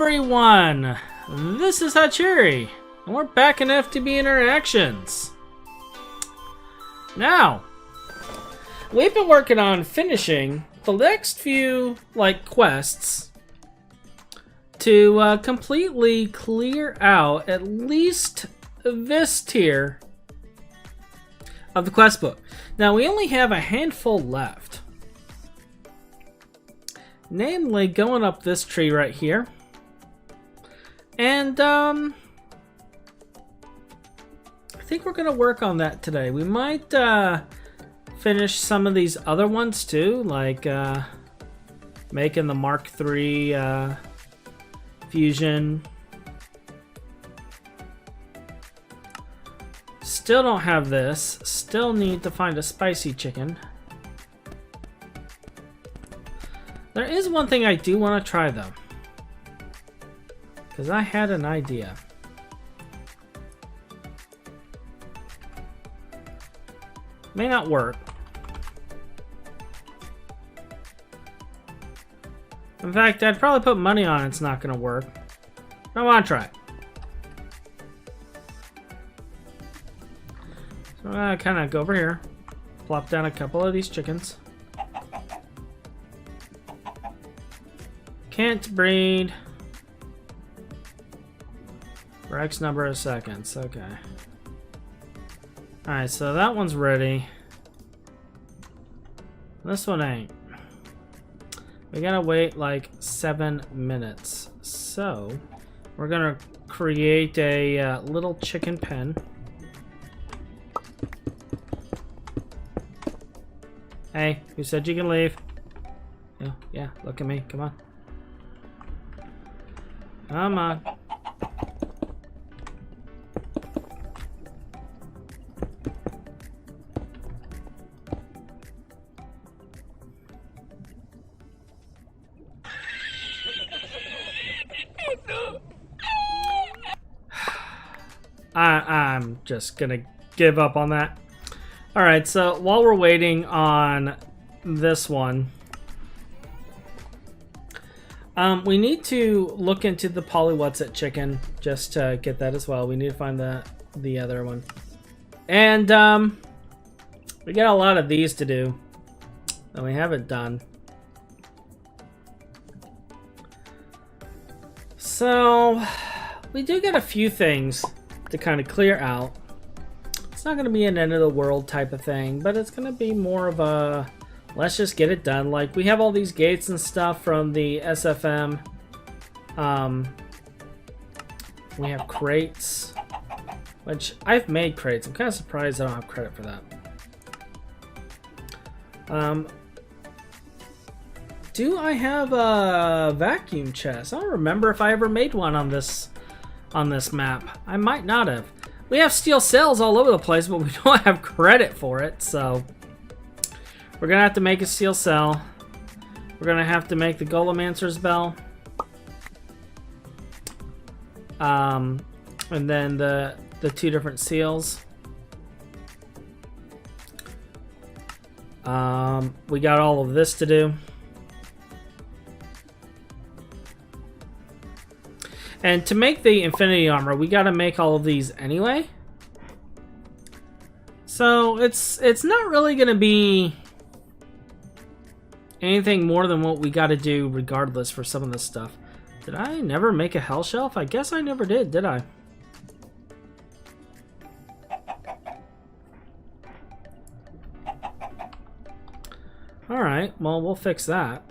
everyone! This is Hachiri, and we're back in FTB Interactions. Now, we've been working on finishing the next few, quests to completely clear out at least this tier of the quest book. Now, we only have a handful left. Namely, going up this tree right here. And, I think we're going to work on that today. We might, finish some of these other ones, too. Like, making the Mark III, fusion. Still don't have this. Still need to find a spicy chicken. There is one thing I do want to try, though. Because I had an idea. May not work. In fact, I'd probably put money on it's not going to work. I want to try it. So I'm going to kind of go over here. Plop down a couple of these chickens. Can't breed. For X number of seconds. Okay. Alright, so that one's ready. This one ain't. We gotta wait like 7 minutes. So, we're gonna create a little chicken pen. Hey, who said you can leave? Yeah, look at me. Come on. Come on. I'm just gonna give up on that. Alright, so while we're waiting on this one, we need to look into the Polywhat's chicken just to get that as well. We need to find the other one. And we got a lot of these to do that we haven't done. So we do get a few things to kind of clear out. It's not going to be an end of the world type of thing, but it's going to be more of a let's just get it done. Like, we have all these gates and stuff from the SFM. We have crates, which I've made crates. I'm kind of surprised I don't have credit for that. Do I have a vacuum chest? I don't remember if I ever made one on this map. I might not have. We have steel cells all over the place, but we don't have credit for it, so we're gonna have to make a steel cell. We're gonna have to make the Golemancer's bell. And then the 2 different seals. We got all of this to do. And to make the Infinity Armor, we gotta make all of these anyway. So it's not really gonna be anything more than what we gotta do regardless for some of this stuff. Did I never make a Hell Shelf? I guess I never did I? Alright, well, we'll fix that.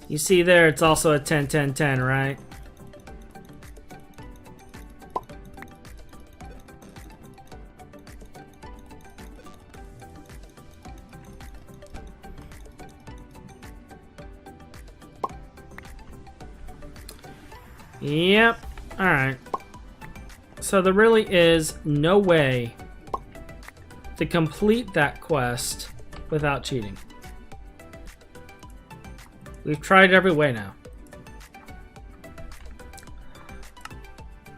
You see there, it's also a 10-10-10, right? Yep. Alright. So there really is no way to complete that quest without cheating. We've tried every way now.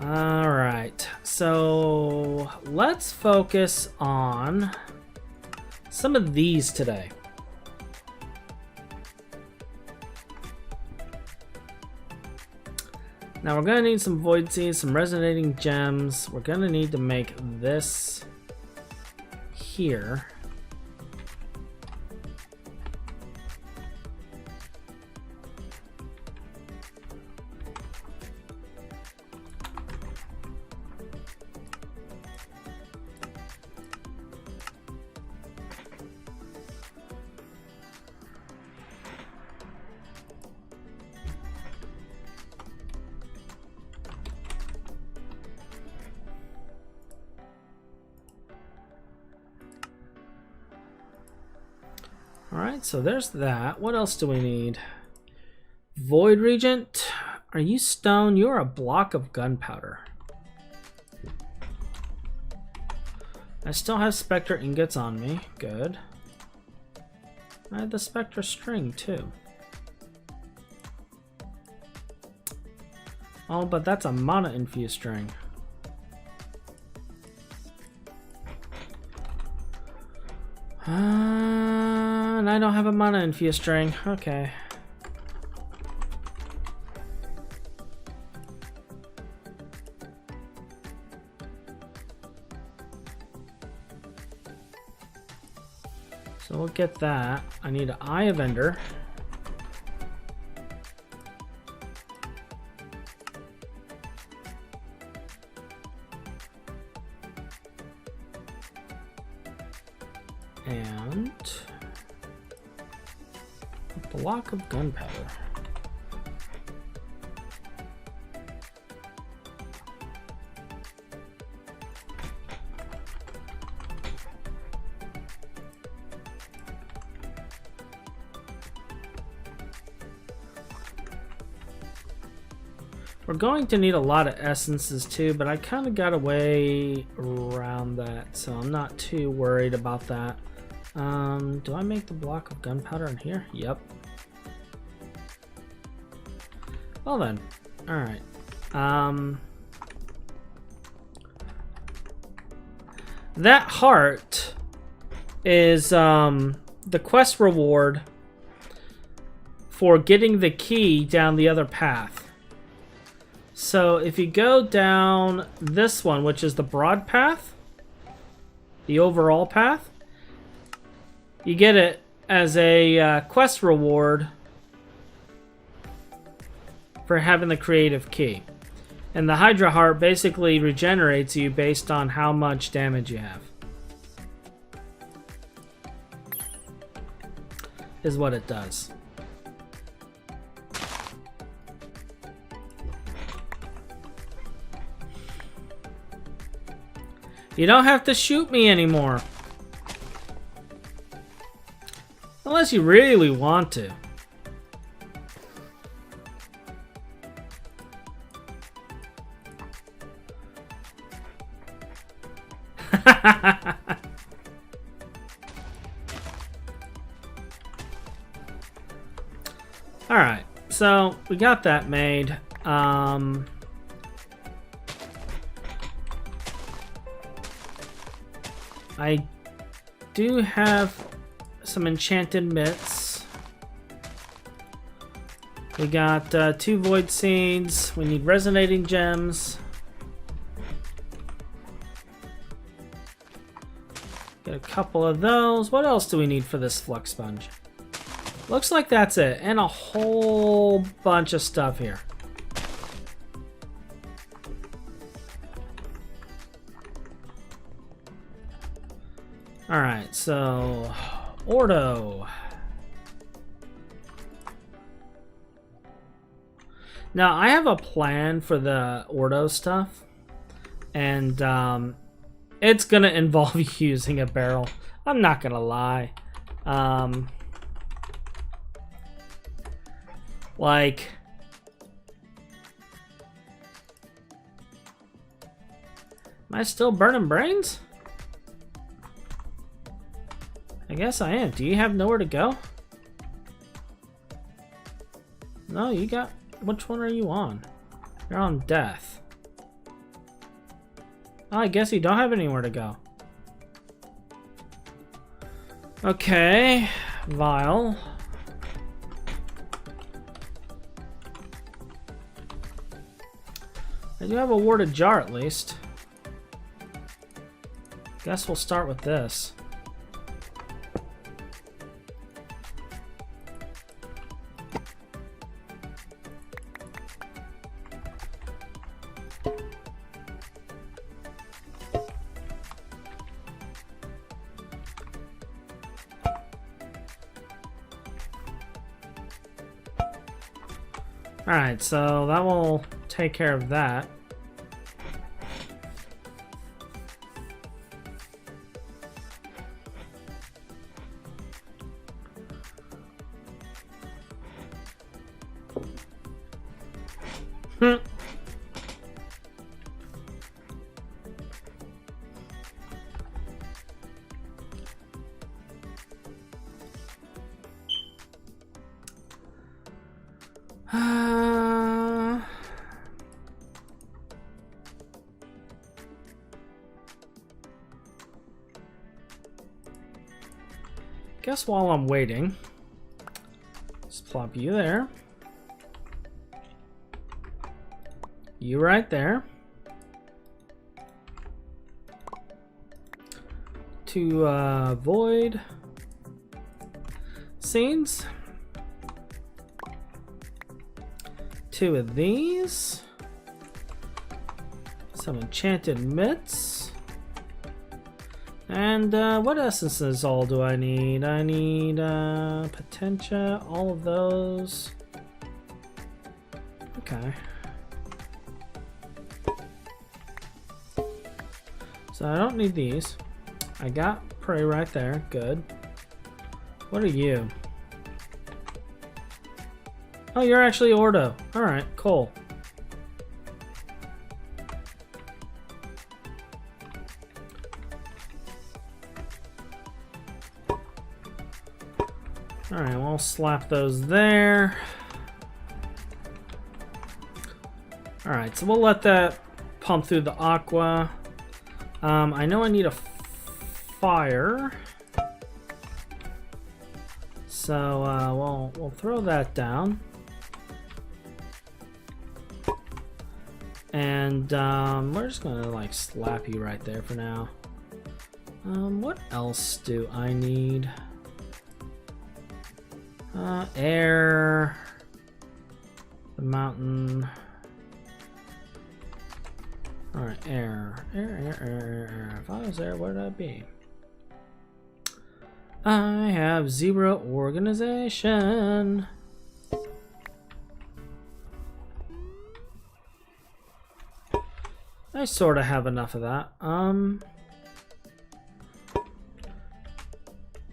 Alright. so let's focus on some of these today. Now we're going to need some void seeds, some resonating gems. We're going to need to make this here. Alright, so there's that. What else do we need? Void Regent. Are you stone? You're a block of gunpowder. I still have Spectre ingots on me. Good. I have the Spectre string too. Oh, but that's a mana infused string. And I don't have a mana infused string. Okay. So we'll get that. I need an Eye of Ender. And a block of gunpowder. We're going to need a lot of essences too, but I kind of got a way around that, so I'm not too worried about that. Do I make the block of gunpowder in here? Yep. Well then, alright. That heart is the quest reward for getting the key down the other path. So if you go down this one, which is the broad path, the overall path, you get it as a quest reward for having the creative key. And the Hydra Heart basically regenerates you based on how much damage you have. Is what it does. You don't have to shoot me anymore. Unless you really want to. Alright, so we got that made. I do have some enchanted mitts. We got 2 void seeds. We need resonating gems. Get a couple of those. What else do we need for this flux sponge? Looks like that's it, and a whole bunch of stuff here. Alright, so Ordo. Now I have a plan for the Ordo stuff, and it's gonna involve using a barrel. I'm not gonna lie. Like, am I still burning brains? I guess I am. Do you have nowhere to go? No, you got... Which one are you on? You're on death. Oh, I guess you don't have anywhere to go. Okay, vial. I do have a warded jar at least. Guess we'll start with this. Alright, so that will take care of that. Guess while I'm waiting, just plop you there. You right there. To void scenes. 2 of these. Some enchanted mitts. And what essences all do I need? I need Potentia, all of those. Okay. So I don't need these. I got prey right there. Good. What are you? Oh, you're actually Ordo. Alright, cool. Alright, we'll slap those there. Alright, so we'll let that pump through the aqua. I know I need a fire. So we'll throw that down. And we're just gonna like slap you right there for now. What else do I need? Air, the mountain. All right, air. If I was there, where would I be? I have 0 organization. I sort of have enough of that.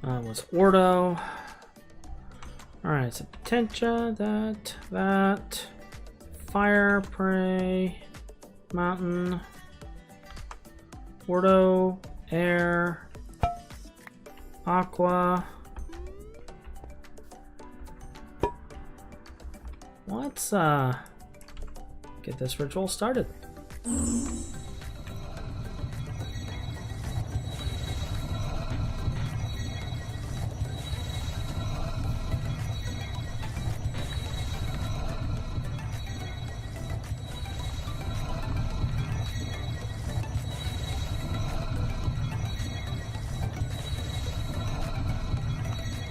Was Ordo. Alright, so Potentia, that, fire, prey, mountain, Ordo, air, aqua. Let's get this ritual started.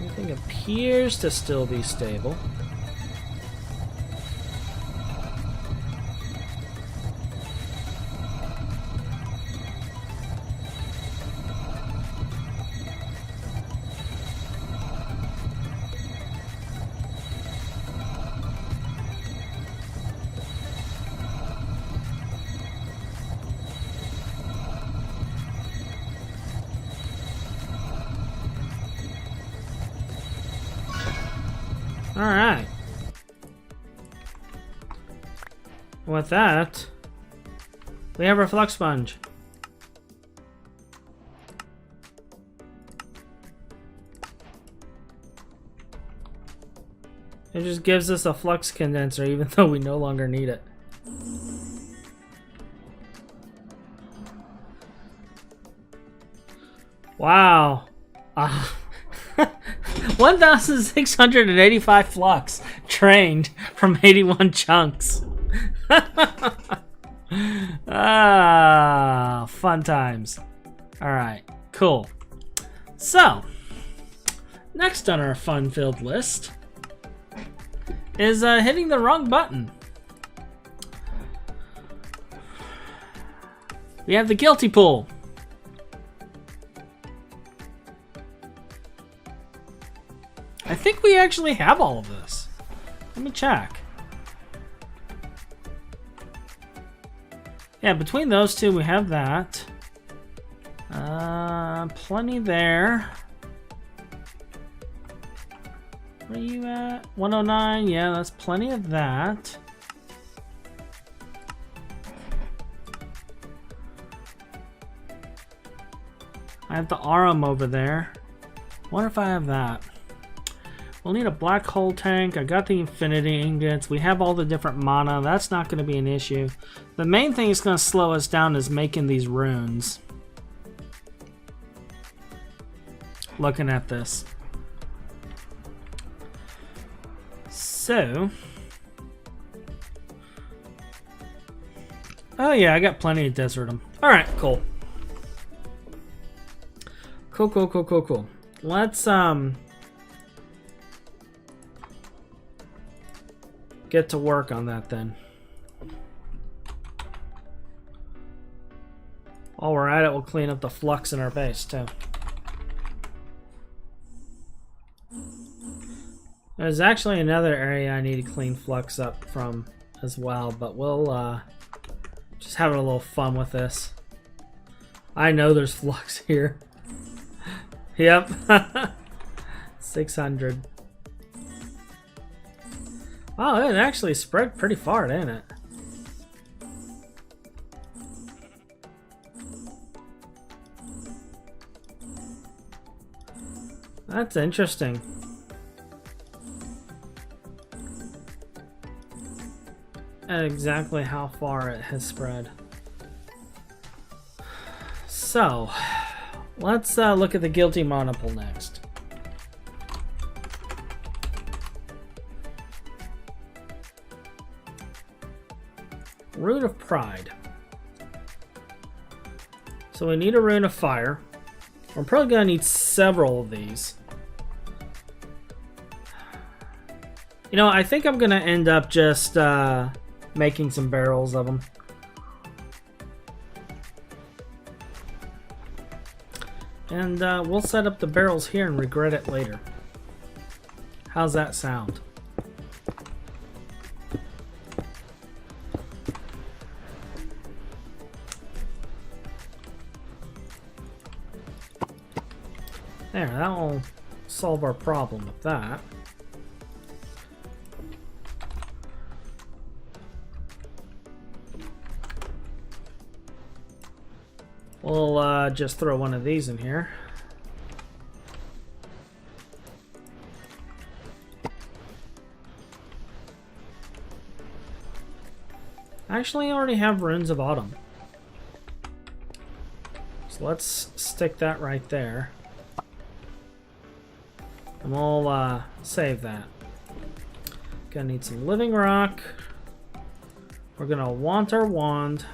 Everything appears to still be stable. Alright. With that, we have our flux sponge. It just gives us a flux condenser even though we no longer need it. Wow. 1,685 flux trained from 81 chunks. Ah, fun times. Alright, cool. So, next on our fun-filled list is hitting the wrong button. We have the guilty pool. I think we actually have all of this. Let me check. Yeah, between those two, we have that. Plenty there. Where are you at? 109. Yeah, that's plenty of that. I have the Arum over there. Wonder if I have that. We'll need a black hole tank. I got the infinity ingots. We have all the different mana. That's not going to be an issue. The main thing that's going to slow us down is making these runes. Looking at this. So. Oh yeah, I got plenty of Desertum. Alright, cool. Cool. Let's, get to work on that then. While we're at it, we'll clean up the flux in our base too. There's actually another area I need to clean flux up from as well, but we'll just have a little fun with this. I know there's flux here. Yep. 600. Wow, it actually spread pretty far, didn't it? That's interesting. At exactly how far it has spread. So, let's look at the Guilty Monocle next. Rune of Pride. So we need a Rune of Fire. We're probably going to need several of these. You know, I think I'm going to end up just making some barrels of them. And we'll set up the barrels here and regret it later. How's that sound? There, that'll solve our problem with that. We'll just throw one of these in here. Actually, I already have Runes of Autumn. So let's stick that right there. And we'll save that. Gonna need some living rock. We're gonna want our wand.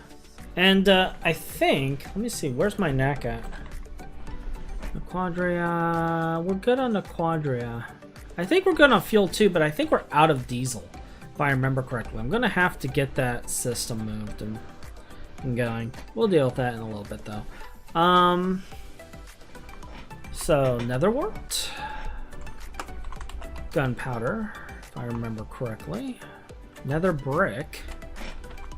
And I think, let me see, where's my knack at? The Quadria, we're good on the Quadria. I think we're good on fuel too, but I think we're out of diesel, if I remember correctly. I'm gonna have to get that system moved and going. We'll deal with that in a little bit though. So netherwort, gunpowder, if I remember correctly, nether brick.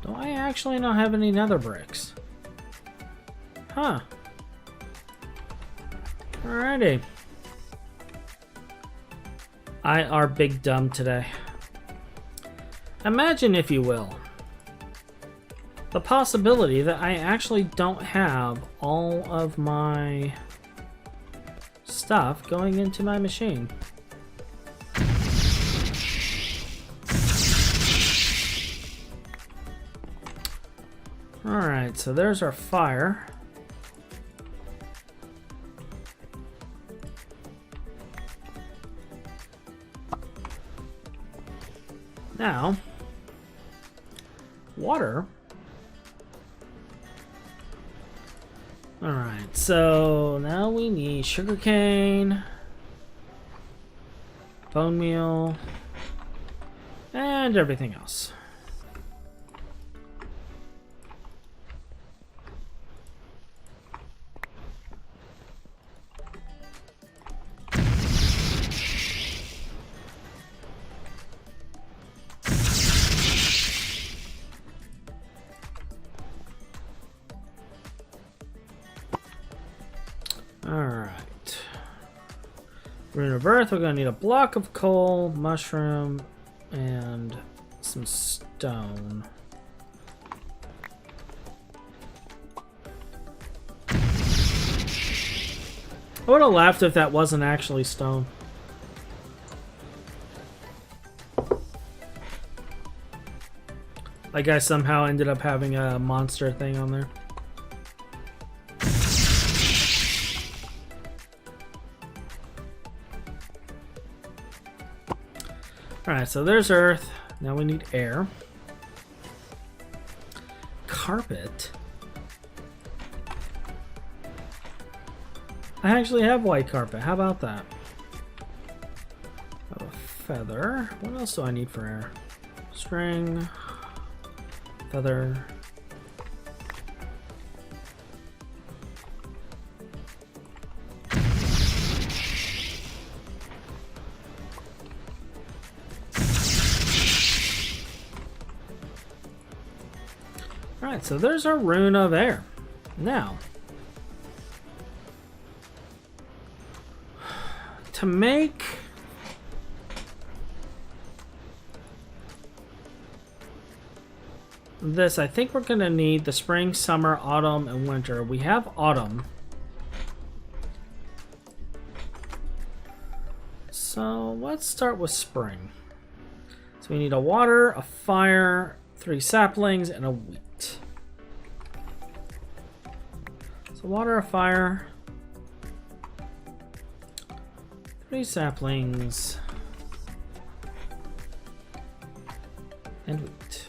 Do I actually not have any nether bricks? Huh. Alrighty. I are big dumb today. Imagine, if you will, the possibility that I actually don't have all of my stuff going into my machine. Alright, so there's our fire. Now, water. Alright, so now we need sugarcane, bone meal, and everything else. Alright. Rune of Earth, we're going to need a block of coal, mushroom, and some stone. I would have laughed if that wasn't actually stone. Like I somehow ended up having a monster thing on there. Alright, so there's earth. Now we need air. Carpet. I actually have white carpet. How about that? A feather. What else do I need for air? String. Feather. Alright, so there's our Rune of Air. Now, to make this, I think we're going to need the spring, summer, autumn, and winter. We have autumn. So let's start with spring. So we need a water, a fire, 3 saplings, and a wheat. So water, a fire, 3 saplings, and wheat.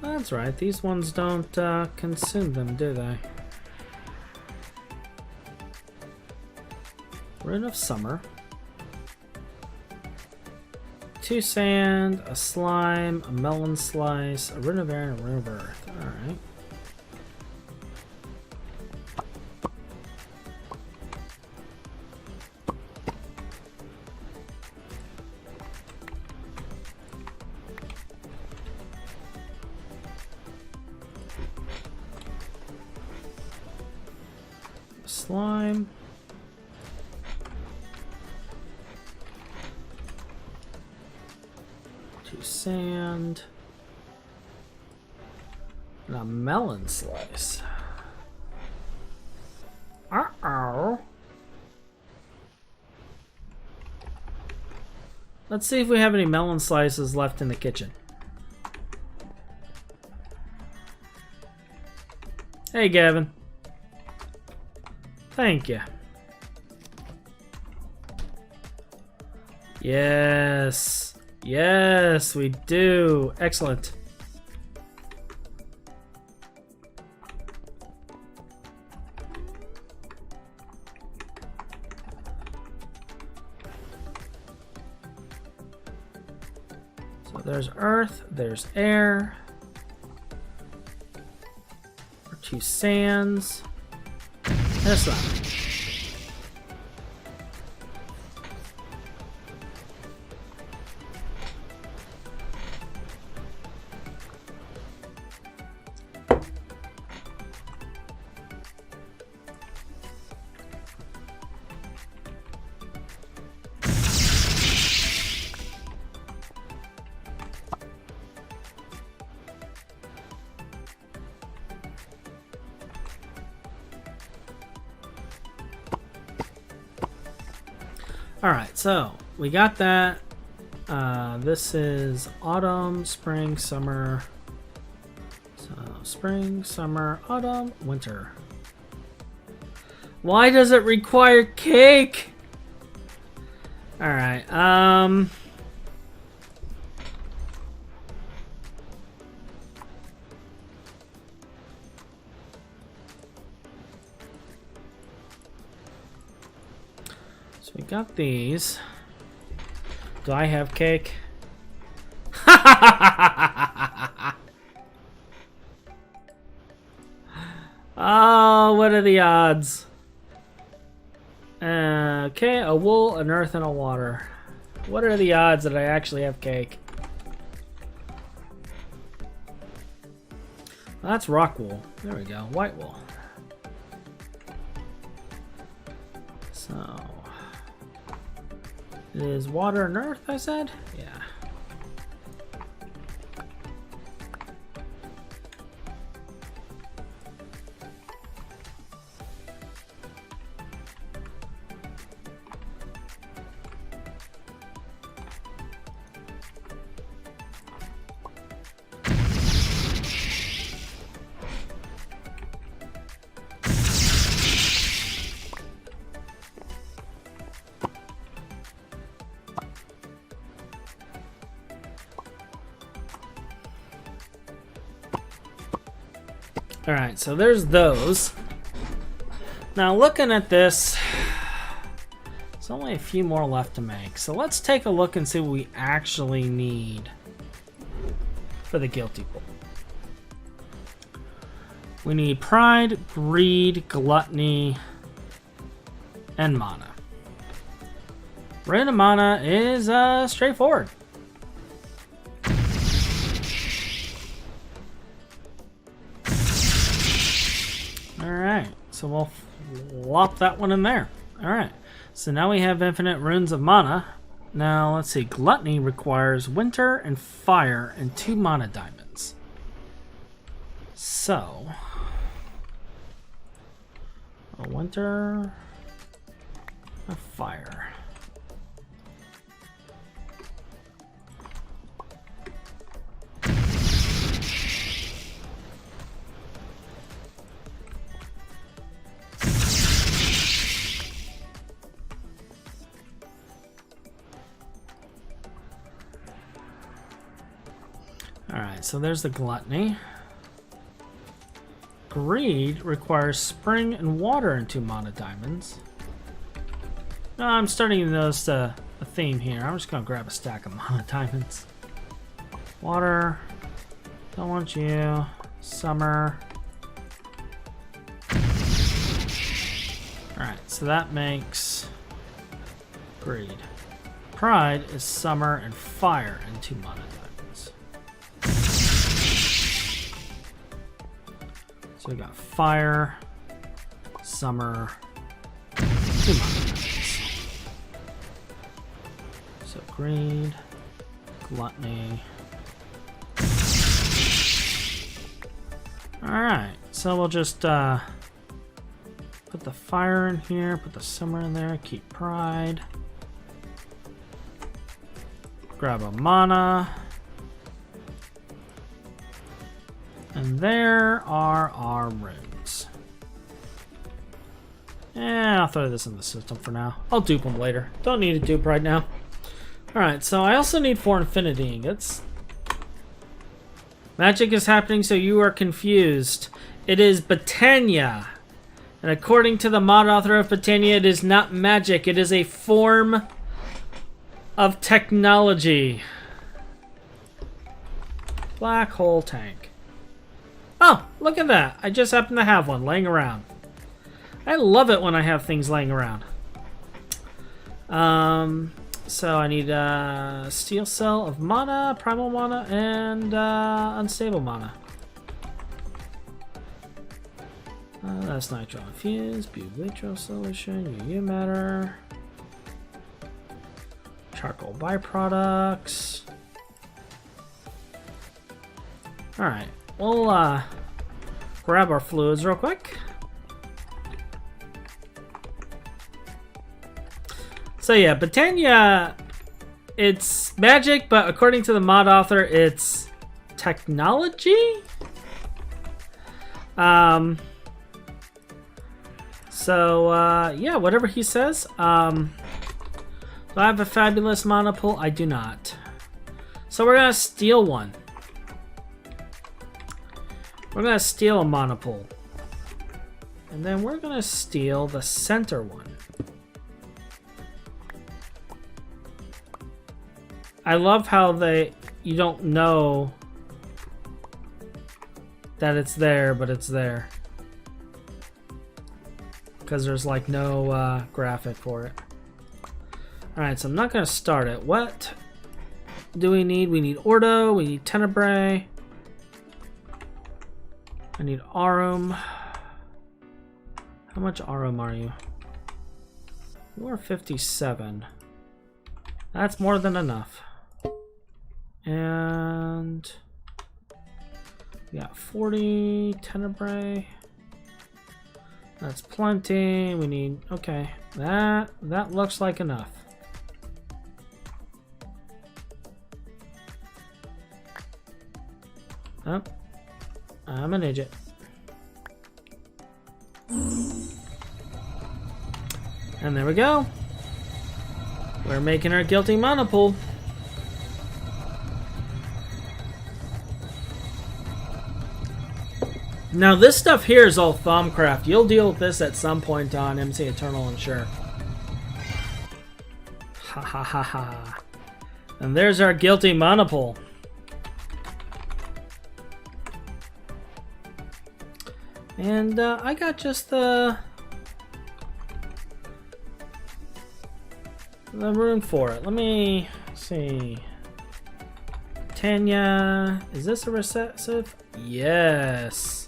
That's right, these ones don't consume them, do they? Rune of Summer. 2 sand, a slime, a melon slice, a Rune of Air, and a Rune of Earth. Alright. Slime. Sand. And a melon slice. Uh-oh. Let's see if we have any melon slices left in the kitchen. Hey, Gavin. Thank you. Yes. Yes, we do. Excellent. So there's earth, there's air. Our 2 sands. And a slime. Alright, so we got that. This is autumn, spring, summer. So spring, summer, autumn, winter. Why does it require cake? Alright, so we got these. Do I have cake? Oh, what are the odds? Okay, a wool, an earth, and a water. What are the odds that I actually have cake? Well, that's rock wool. There we go, white wool. So, it is water and earth, I said? Yeah. Alright, so there's those. Now looking at this, there's only a few more left to make. So let's take a look and see what we actually need for the guilty pool. We need pride, greed, gluttony, and mana. Rune of mana is straightforward. Alright, so we'll flop that one in there. Alright, so now we have infinite runes of mana. Now, let's see, Gluttony requires winter and fire and 2 mana diamonds. So, a winter, a fire. Alright, so there's the Gluttony. Greed requires spring and water and 2 mana diamonds. No, I'm starting to notice a theme here. I'm just going to grab a stack of mana diamonds. Water. Don't want you. Summer. Alright, so that makes greed. Pride is summer and fire and 2 mana diamonds. So we got fire, summer, 2 mana diamonds. So greed, gluttony. Alright, so we'll just put the fire in here, put the summer in there, keep pride. Grab a mana. And there are our runes. Yeah, I'll throw this in the system for now. I'll dupe them later. Don't need to dupe right now. Alright, so I also need 4 infinity ingots. Magic is happening, so you are confused. It is Botania. And according to the mod author of Botania, it is not magic. It is a form of technology. Black hole tank. Oh, look at that. I just happen to have one laying around. I love it when I have things laying around. So I need a steel cell of mana, primal mana, and unstable mana. That's nitro infused, butyrate solution, UU matter, charcoal byproducts. Alright, we'll grab our fluids real quick. So yeah, Britannia, it's magic, but according to the mod author, it's technology? Yeah, whatever he says. Do I have a fabulous monopool? I do not. So we're gonna steal one. We're gonna steal a monopool. And then we're gonna steal the center one. I love how you don't know that it's there, but it's there. Because there's like no graphic for it. Alright, so I'm not going to start it. What do we need? We need Ordo, we need Tenebrae. I need Arum. How much Arum are you? You are 57. That's more than enough. And we got 40 Tenebrae. That's plenty. We need, okay, that looks like enough. Oh, I'm an idiot. And there we go. We're making our guilty monopool. Now this stuff here is all Thaumcraft. You'll deal with this at some point on MC Eternal, I'm sure. Ha ha ha ha. And there's our guilty monopool. And I got just the room for it. Let me see. Tanya, is this a recessive? Yes.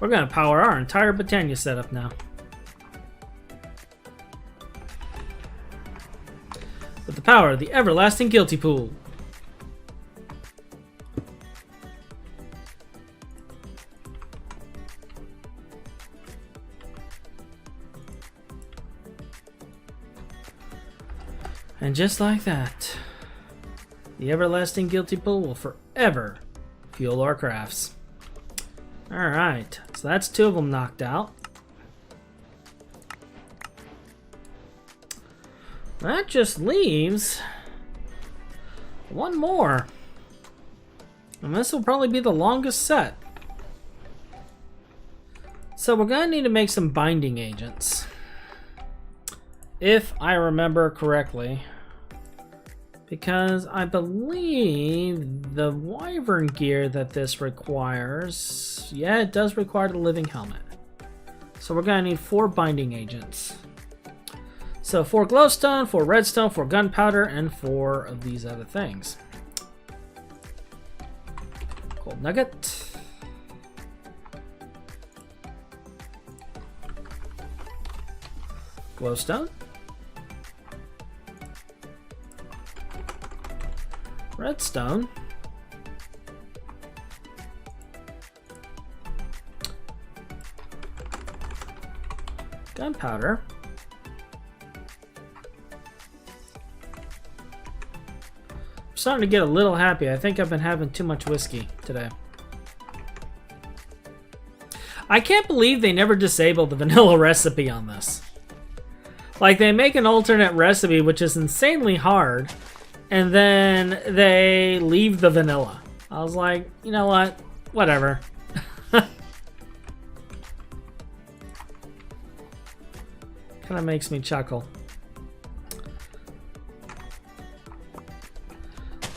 We're gonna power our entire Britannia setup now. With the power of the everlasting guilty pool. And just like that, the everlasting guilty pool will forever fuel our crafts. Alright, so that's 2 of them knocked out. That just leaves 1 more. And this will probably be the longest set. So we're going to need to make some binding agents. If I remember correctly. Because I believe the Wyvern gear that this requires, yeah, it does require the living helmet. So we're going to need 4 binding agents. So 4 glowstone, 4 redstone, 4 gunpowder, and 4 of these other things. Gold nugget. Glowstone. Redstone. Gunpowder. I'm starting to get a little happy. I think I've been having too much whiskey today. I can't believe they never disabled the vanilla recipe on this. Like, they make an alternate recipe, which is insanely hard, and then they leave the vanilla. I was like, you know what? Whatever. Kind of makes me chuckle.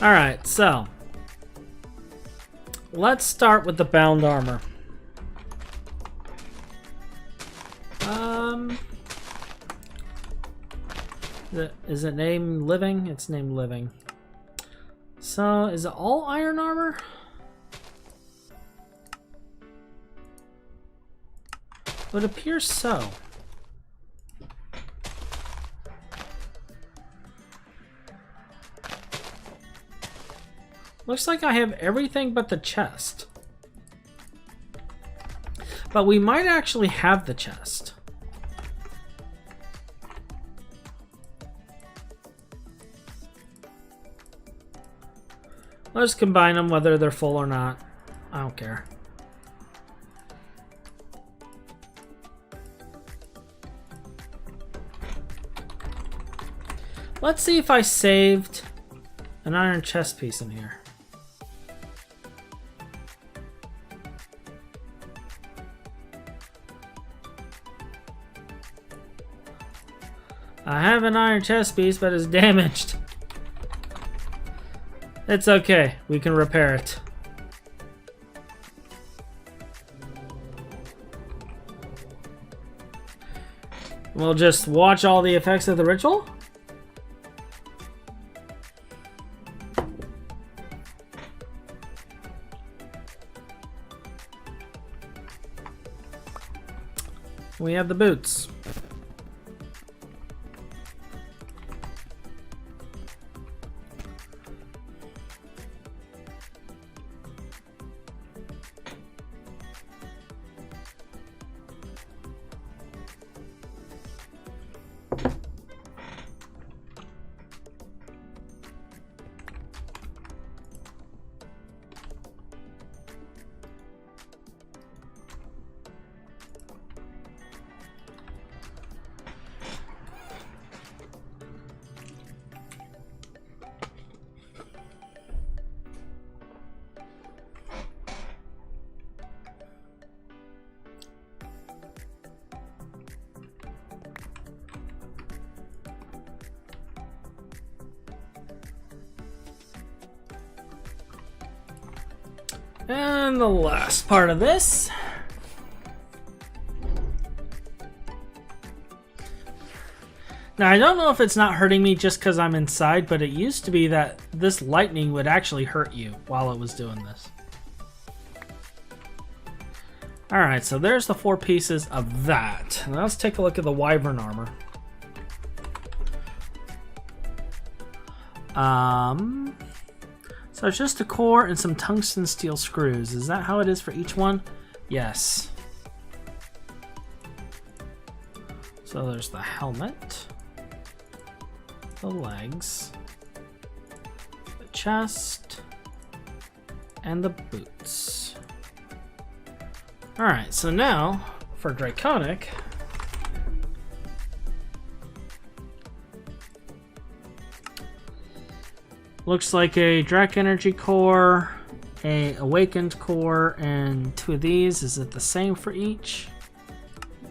Alright, so let's start with the bound armor. Is it named Living? It's named Living. So, is it all iron armor? It would appear so. Looks like I have everything but the chest. But we might actually have the chest. I'll just combine them whether they're full or not. I don't care. Let's see if I saved an iron chest piece in here. I have an iron chest piece, but it's damaged. It's okay. We can repair it. We'll just watch all the effects of the ritual. We have the boots. And the last part of this. Now, I don't know if it's not hurting me just because I'm inside, but it used to be that this lightning would actually hurt you while it was doing this. Alright, so there's the 4 pieces of that. Now let's take a look at the Wyvern Armor. So it's just a core and some tungsten steel screws. Is that how it is for each one? Yes. So there's the helmet, the legs, the chest, and the boots. Alright, so now for Draconic, looks like a Drac Energy core, a Awakened core, and 2 of these. Is it the same for each?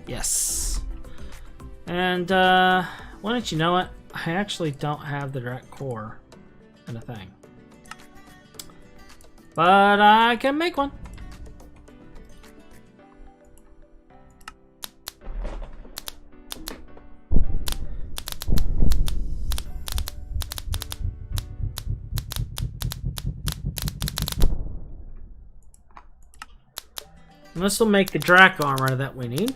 Yes. And why don't you know it? I actually don't have the Drac core in a thing, but I can make one. And this will make the Drac armor that we need.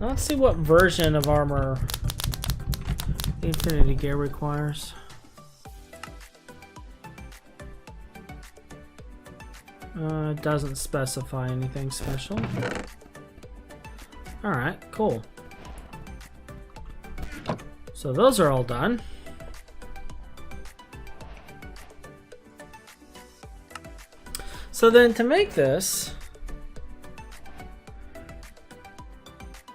Let's see what version of armor Infinity Gear requires. It doesn't specify anything special. Alright, cool. So those are all done. So then to make this,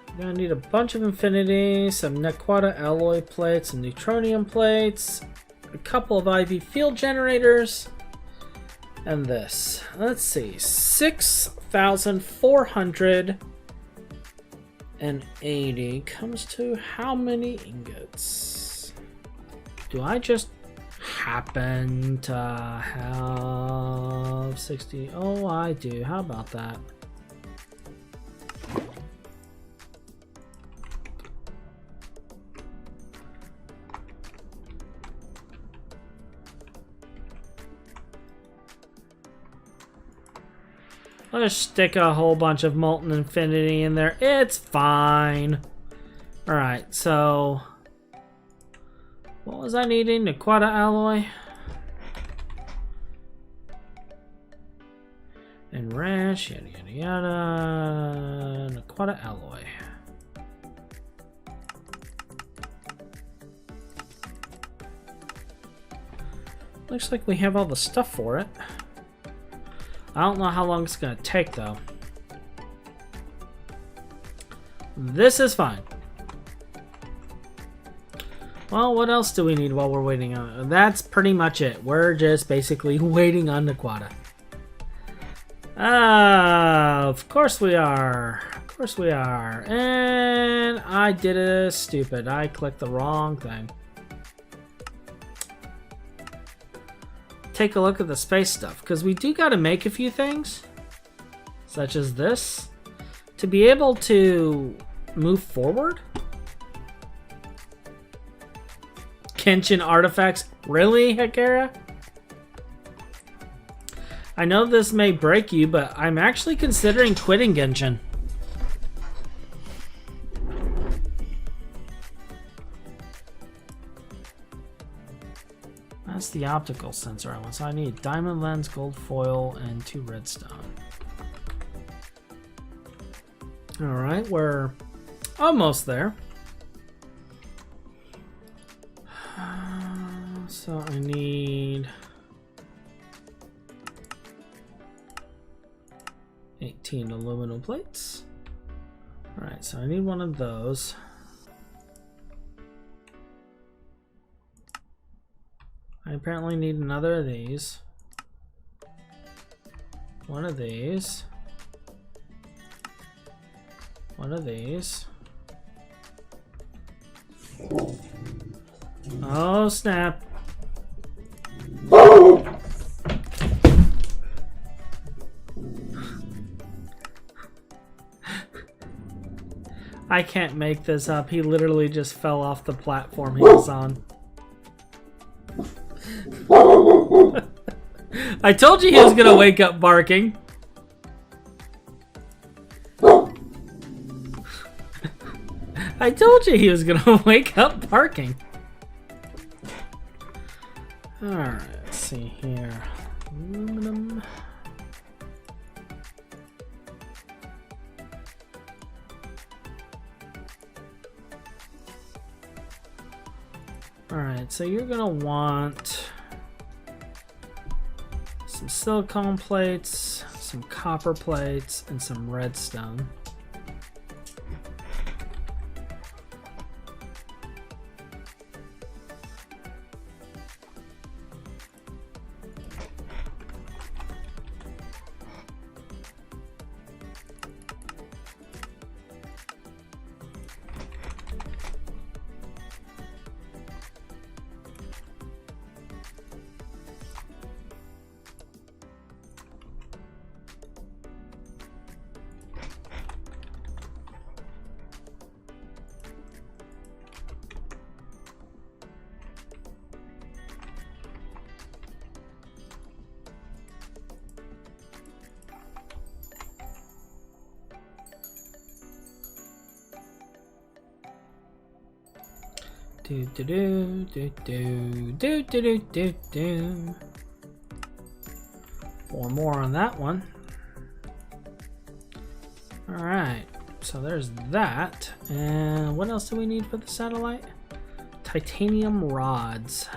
you're gonna need a bunch of Infinity, some Nequata alloy plates, some Neutronium plates, a couple of IV field generators, and this. Let's see, 6,480 comes to how many ingots? Do I just happen to have 60? Oh, I do. How about that? I'll just stick a whole bunch of Molten Infinity in there. It's fine. Alright, so... what was I needing? Aquata alloy. And rash, yada yada yada. Aquata alloy. Looks like we have all the stuff for it. I don't know how long it's gonna take though. This is fine. Well, what else do we need while we're waiting on it? That's pretty much it. We're just basically waiting on the Aquata. Of course we are. Of course we are. And I did it stupid. I clicked the wrong thing. Take a look at the space stuff, because we do got to make a few things, such as this, to be able to move forward. Kenshin artifacts? Really, Hekara? I know this may break you, but I'm actually considering quitting Genshin. That's the optical sensor I want. So I need diamond lens, gold foil, and 2 redstone. Alright, we're almost there. So I need 18 aluminum plates. Alright, so I need one of those. I apparently need another of these. One of these. One of these. Oh, snap. I can't make this up. He literally just fell off the platform he was on. I told you he was gonna wake up barking. I told you he was gonna wake up barking. Alright, let's see here. Aluminum. Alright, so you're gonna want some silicone plates, some copper plates, and some redstone. Do do do do do do do do do. 4 more on that one. Alright, so there's that. And what else do we need for the satellite? Titanium rods.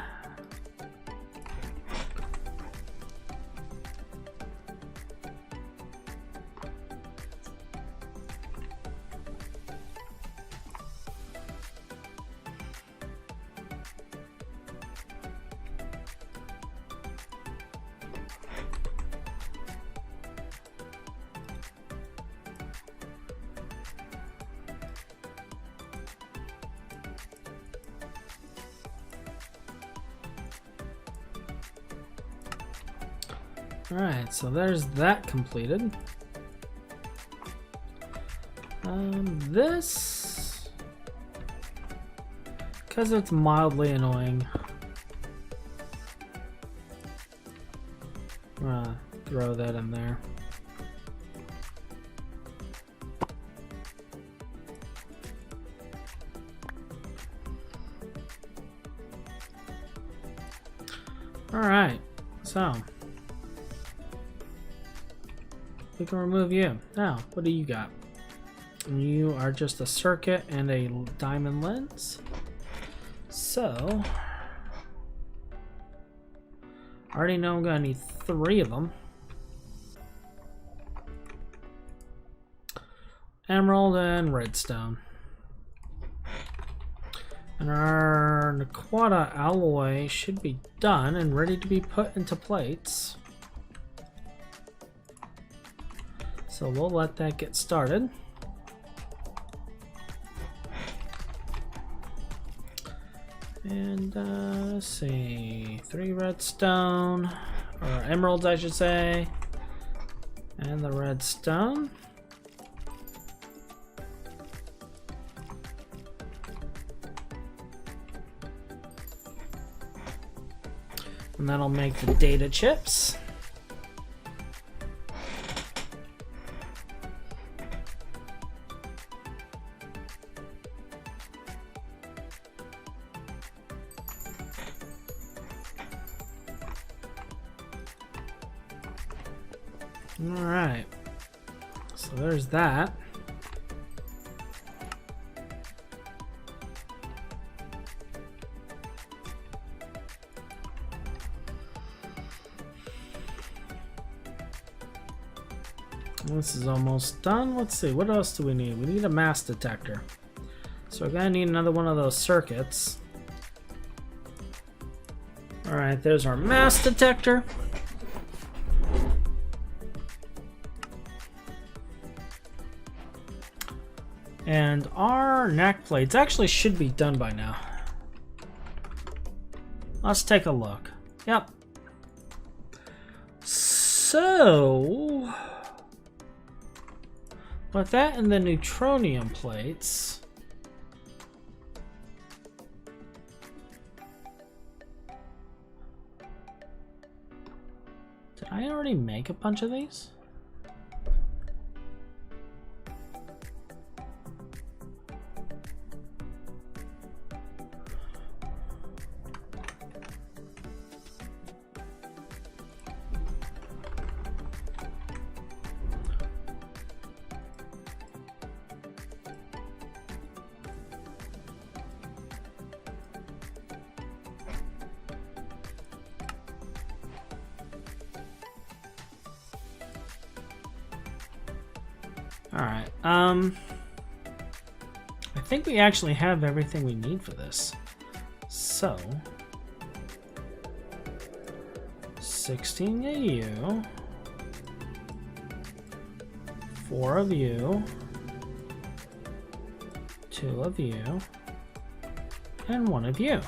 Alright, so there's that completed. This, because it's mildly annoying, I'm gonna throw that in there. Alright, so we can remove you. Now, what do you got? You are just a circuit and a diamond lens. So, I already know I'm gonna need 3 of them. Emerald and redstone. And our Naquata alloy should be done and ready to be put into plates. So we'll let that get started. And let's see, 3 redstone, or emeralds I should say, and the redstone. And that'll make the data chips. All right, so there's that. This is almost done. Let's see, what else do we need? We need a mass detector. So we're gonna need another one of those circuits. All right, there's our mass detector. And our neck plates actually should be done by now. Let's take a look. Yep. So, with that and the neutronium plates, did I already make a bunch of these? Alright, I think we actually have everything we need for this. So, 16 of you, 4 of you, 2 of you, and 1 of you.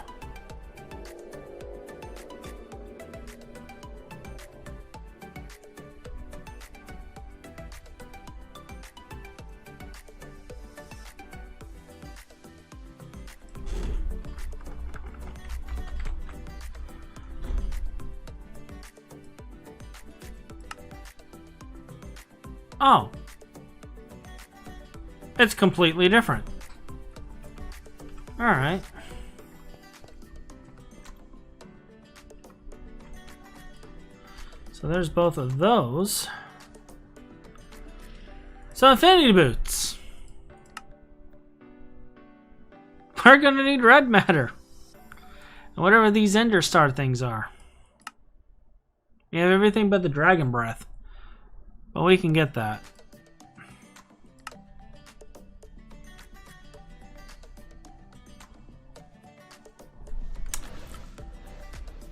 Oh, it's completely different. All right. So there's both of those. So infinity boots. We're gonna need red matter. And whatever these ender star things are. We have everything but the dragon breath. But we can get that.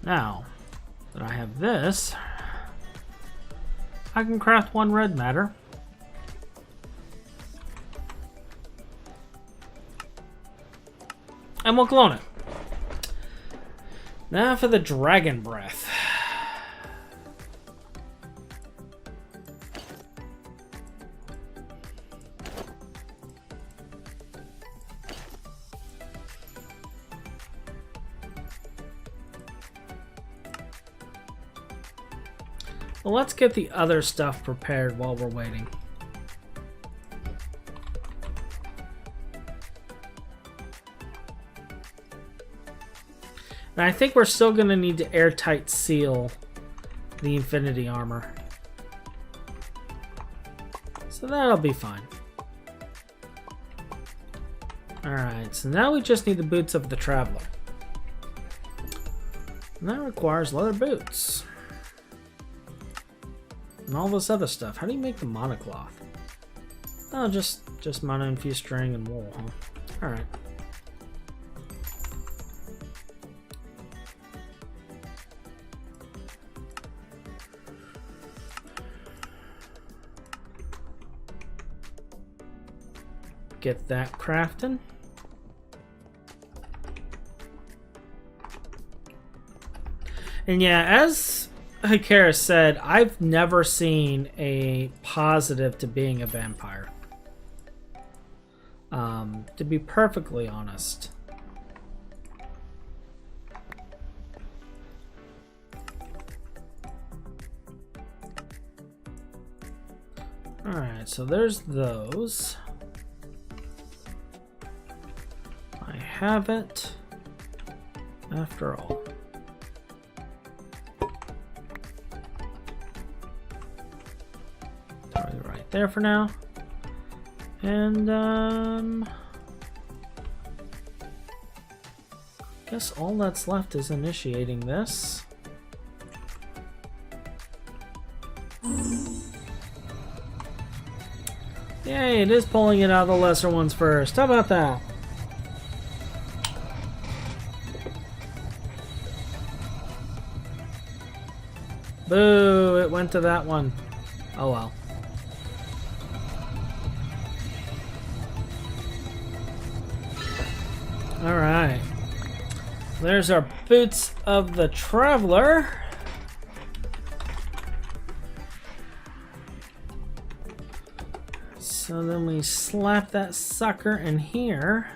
Now that I have this, I can craft 1 red matter. And we'll clone it. Now for the dragon breath. Well, let's get the other stuff prepared while we're waiting. And I think we're still going to need to airtight seal the Infinity Armor. So that'll be fine. Alright, so now we just need the boots of the Traveler. And that requires leather boots. And all this other stuff. How do you make the monocloth? Oh, just mono-infused string and wool, huh? Alright. Get that crafting. And yeah, as Hikara said, I've never seen a positive to being a vampire. To be perfectly honest. Alright, so there's those. I have it after all. Throw it right there for now. And guess all that's left is initiating this. Yay, it is pulling it out of the lesser ones first. How about that? Boo, it went to that one. Oh well. Alright. There's our boots of the Traveler. So then we slap that sucker in here.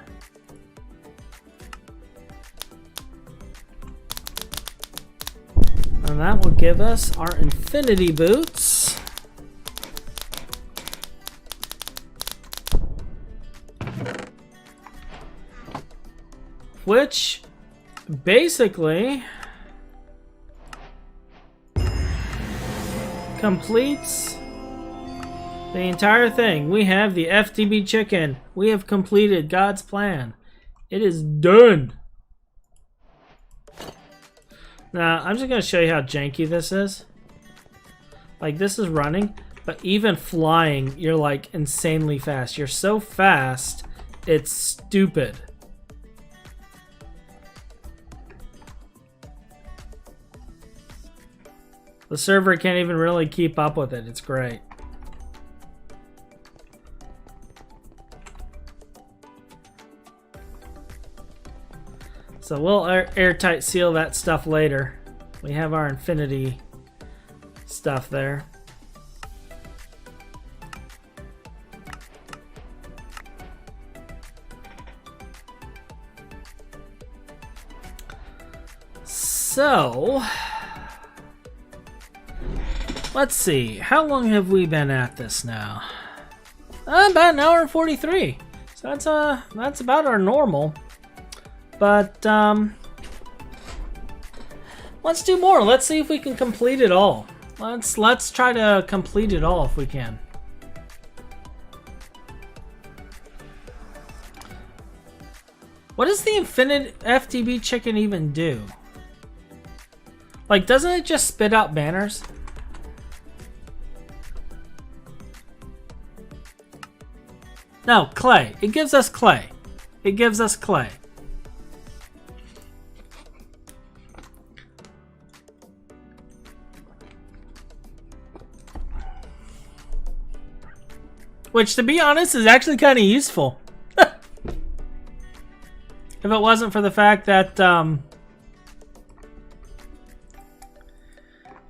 And that will give us our Infinity Boots. Which basically completes the entire thing. We have the FTB chicken. We have completed God's plan. It is done. Now, I'm just going to show you how janky this is. Like, this is running, but even flying, you're like insanely fast. You're so fast, it's stupid. The server can't even really keep up with it. It's great. So we'll airtight seal that stuff later. We have our Infinity stuff there. So let's see. How long have we been at this now? About an hour and 43. So that's about our normal. But let's do more. Let's see if we can complete it all. Let's try to complete it all if we can. What does the infinite FTB chicken even do? Like, doesn't it just spit out banners? No, clay. It gives us clay. It gives us clay. Which, to be honest, is actually kind of useful. If it wasn't for the fact that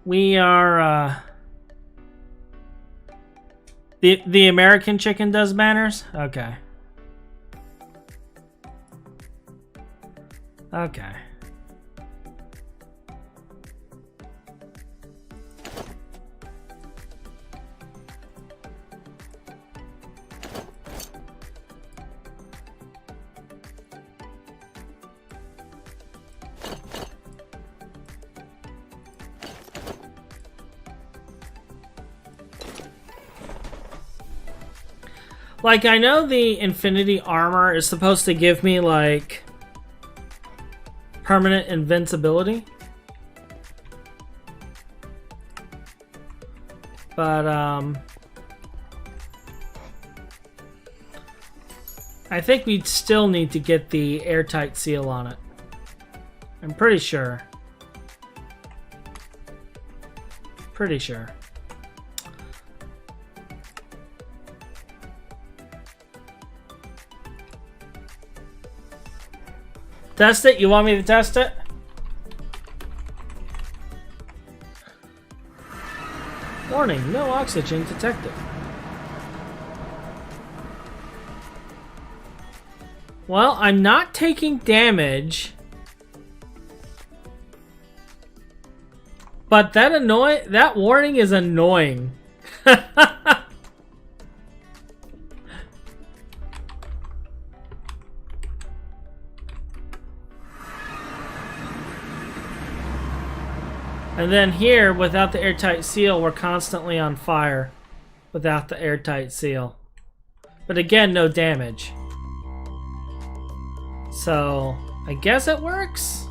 we are the American chicken does banners? Okay. Okay. Like, I know the Infinity Armor is supposed to give me, like, permanent invincibility. But, I think we'd still need to get the airtight seal on it. I'm pretty sure. Pretty sure. Test it? You want me to test it? Warning, no oxygen detected. Well, I'm not taking damage. But that warning is annoying. And then here, without the airtight seal, we're constantly on fire without the airtight seal. But again, no damage. So, I guess it works?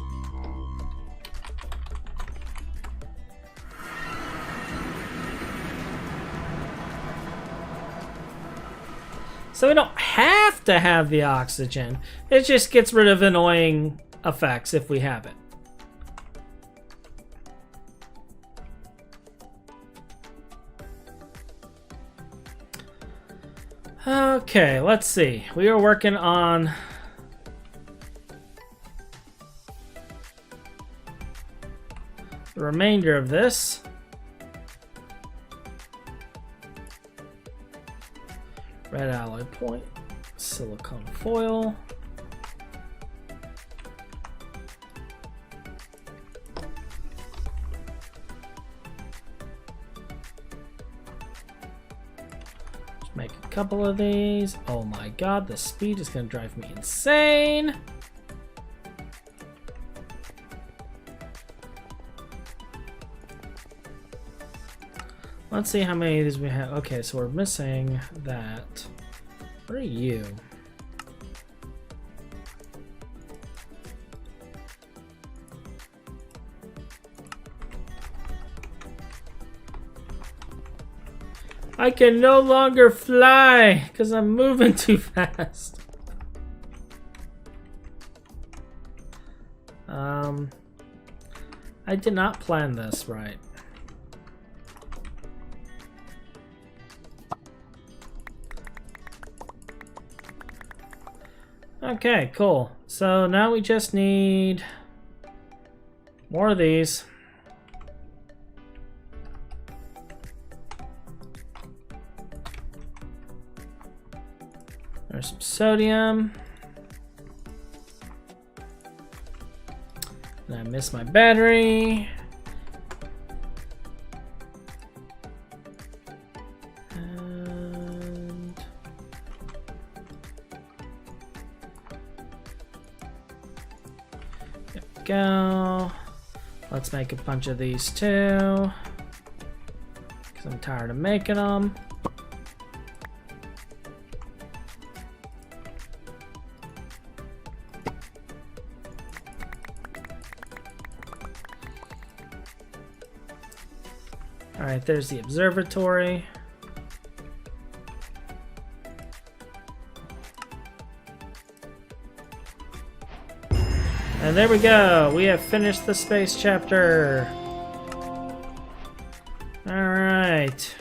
So we don't have to have the oxygen. It just gets rid of annoying effects if we have it. Okay, let's see. We are working on the remainder of this. Red alloy point, silicone foil. Just make a couple of these. Oh my god, the speed is going to drive me insane. Let's see how many of these we have. Okay, so we're missing that. What are you? I can no longer fly because I'm moving too fast. I did not plan this right. Okay, cool. So now we just need more of these. There's some sodium. And I missed my battery. Go. Let's make a bunch of these too, because I'm tired of making them. All right, there's the observatory. And there we go. We have finished the space chapter. All right.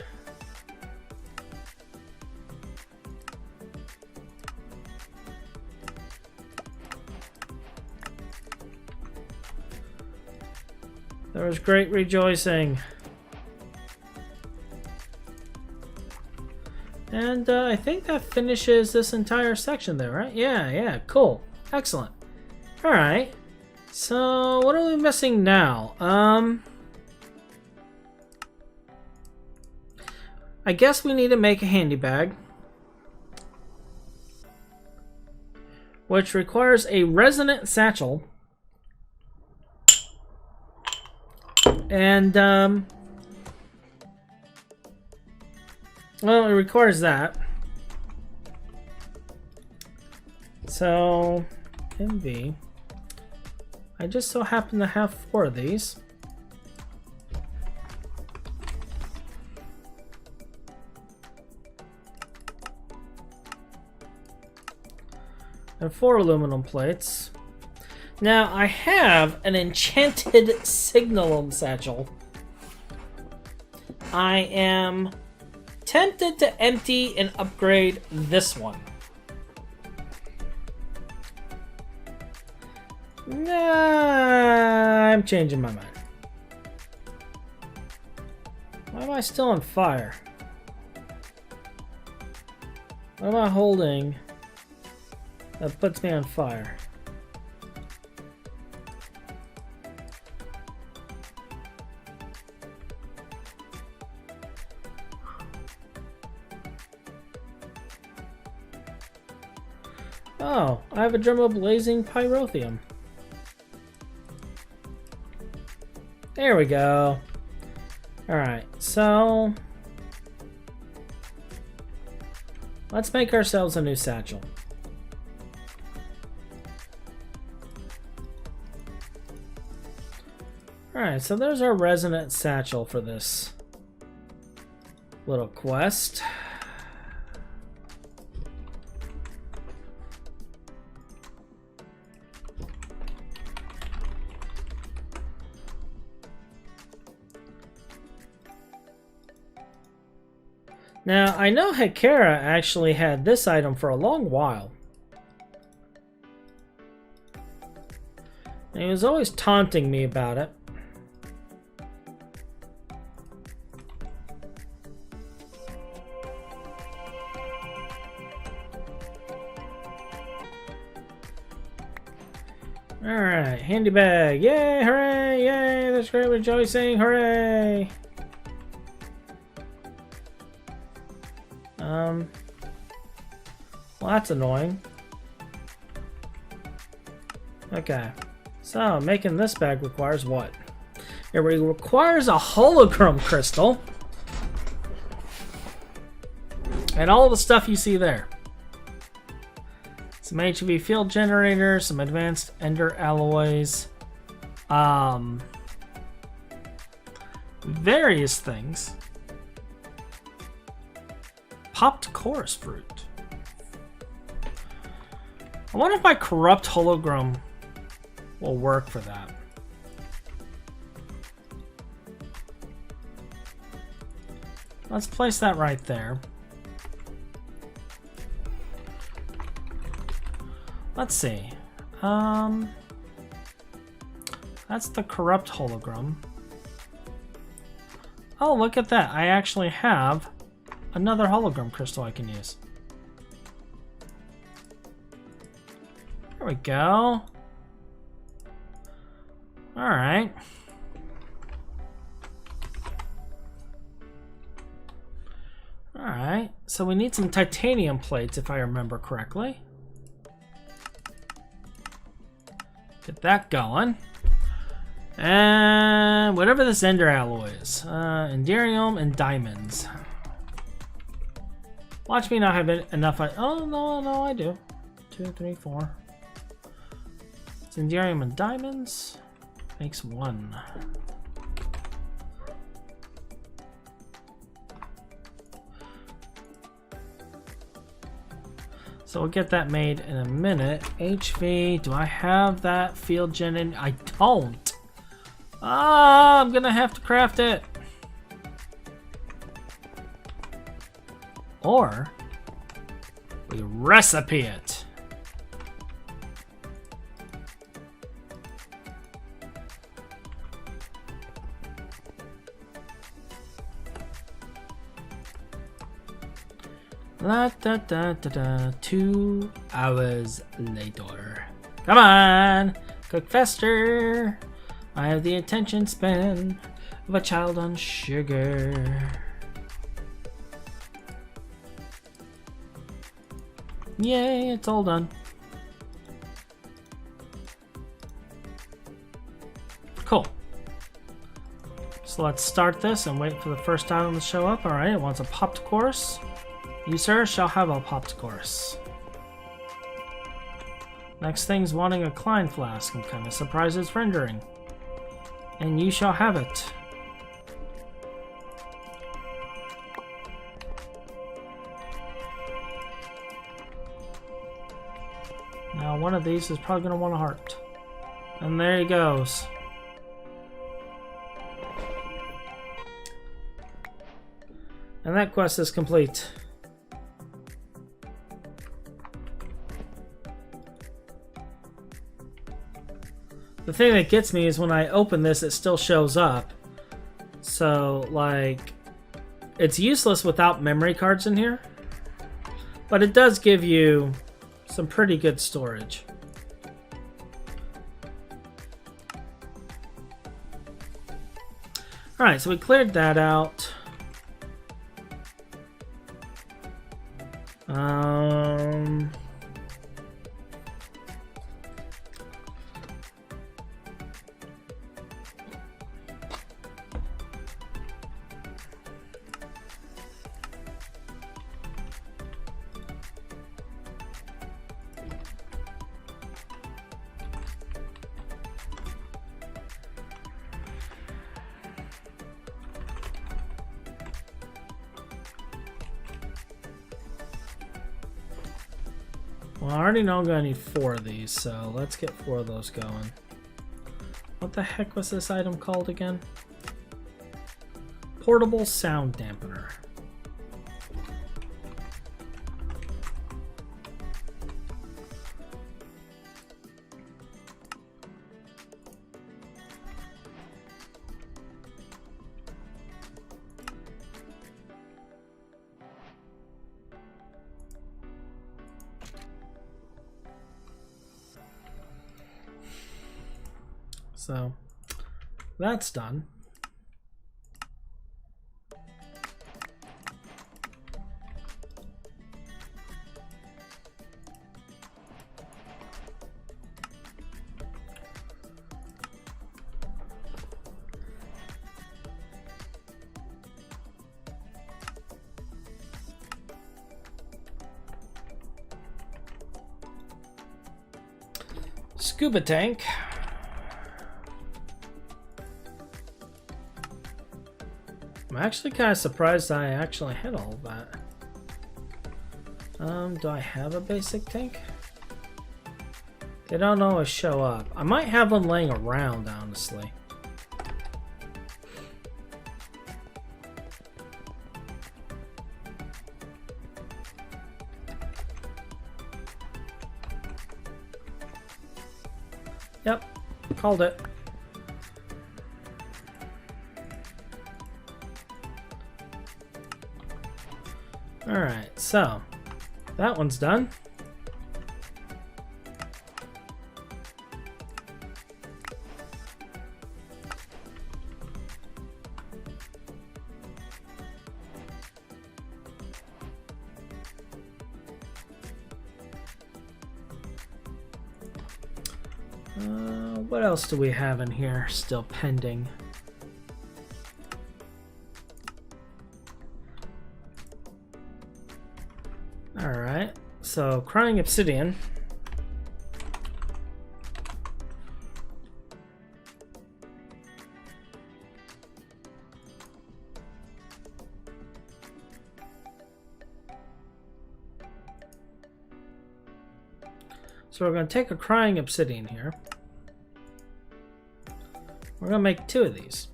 There was great rejoicing. And I think that finishes this entire section there, right? Yeah, cool. Excellent. Alright, so what are we missing now? I guess we need to make a handy bag, which requires a resonant satchel, and well, it requires that. so MV. I just so happen to have 4 of these. And 4 aluminum plates. Now I have an enchanted signal satchel. I am tempted to empty and upgrade this one. Nah, I'm changing my mind. Why am I still on fire? What am I holding that puts me on fire? Oh, I have a drum of blazing pyrotheum. There we go. Alright, so let's make ourselves a new satchel. Alright, so there's our resonant satchel for this little quest. Now, I know Hekara actually had this item for a long while. And he was always taunting me about it. Alright, handy bag. Yay, hooray, yay, that's great rejoicing, hooray! Well, that's annoying. Okay, so making this bag requires what? It requires a hologram crystal. And all the stuff you see there. Some HV field generators, some advanced ender alloys, various things. Popped chorus fruit. I wonder if my corrupt hologram will work for that. Let's place that right there. Let's see. That's the corrupt hologram. Oh, look at that. I actually have another hologram crystal I can use. There we go. Alright. Alright, so we need some titanium plates if I remember correctly. Get that going. And whatever this ender alloy is. Enderium and diamonds. Watch me not have enough. Oh, no, I do. 2, 3, 4. It's Enderium and diamonds. Makes 1. So we'll get that made in a minute. HV, do I have that field gen in? I don't. Ah, I'm gonna have to craft it. Or we recipe it. La da da da da. 2 hours later. Come on, cook faster. I have the attention span of a child on sugar. Yay, it's all done. Cool. So let's start this and wait for the first item to show up. Alright, it wants a popped chorus. You, sir, shall have a popped chorus. Next thing's wanting a Klein flask. I'm kind of surprised it's rendering. And you shall have it. Now one of these is probably going to want a heart. And there he goes. And that quest is complete. The thing that gets me is when I open this, it still shows up. So, like, it's useless without memory cards in here. But it does give you some pretty good storage. Alright, so we cleared that out. Well, I already know I'm going to need 4 of these, so let's get 4 of those going. What the heck was this item called again? Portable sound dampener. So that's done. Scuba Tank. I'm actually kind of surprised I actually had all of that. Do I have a basic tank? They don't always show up. I might have them laying around, honestly. Yep, called it. Alright, so that one's done. What else do we have in here still pending? Alright, so Crying Obsidian. So we're going to take a Crying Obsidian here. We're going to make 2 of these.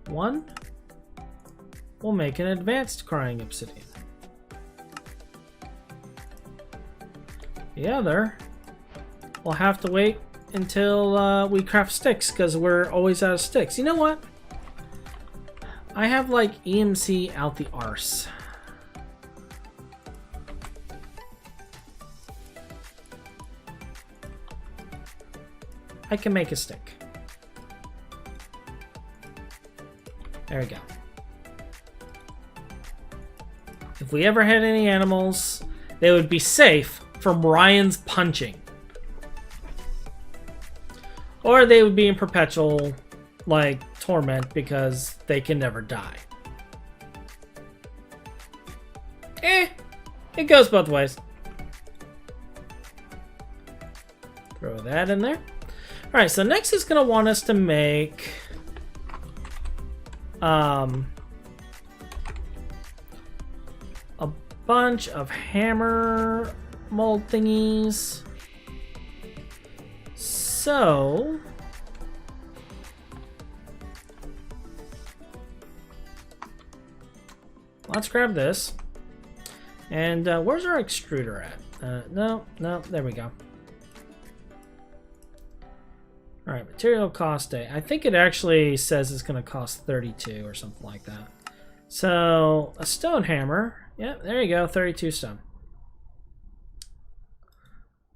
One, we'll make an advanced Crying Obsidian. The other, we'll have to wait until we craft sticks, because we're always out of sticks. You know what? I have like EMC out the arse. I can make a stick. There we go. If we ever had any animals, they would be safe from Ryan's punching. Or they would be in perpetual, like, torment because they can never die. It goes both ways. Throw that in there. All right, so next he's going to want us to make a bunch of hammer mold thingies. So let's grab this. And where's our extruder at? No, there we go. All right, material cost day. I think it actually says it's going to cost 32 or something like that. So a stone hammer. Yeah, there you go, 32 stone.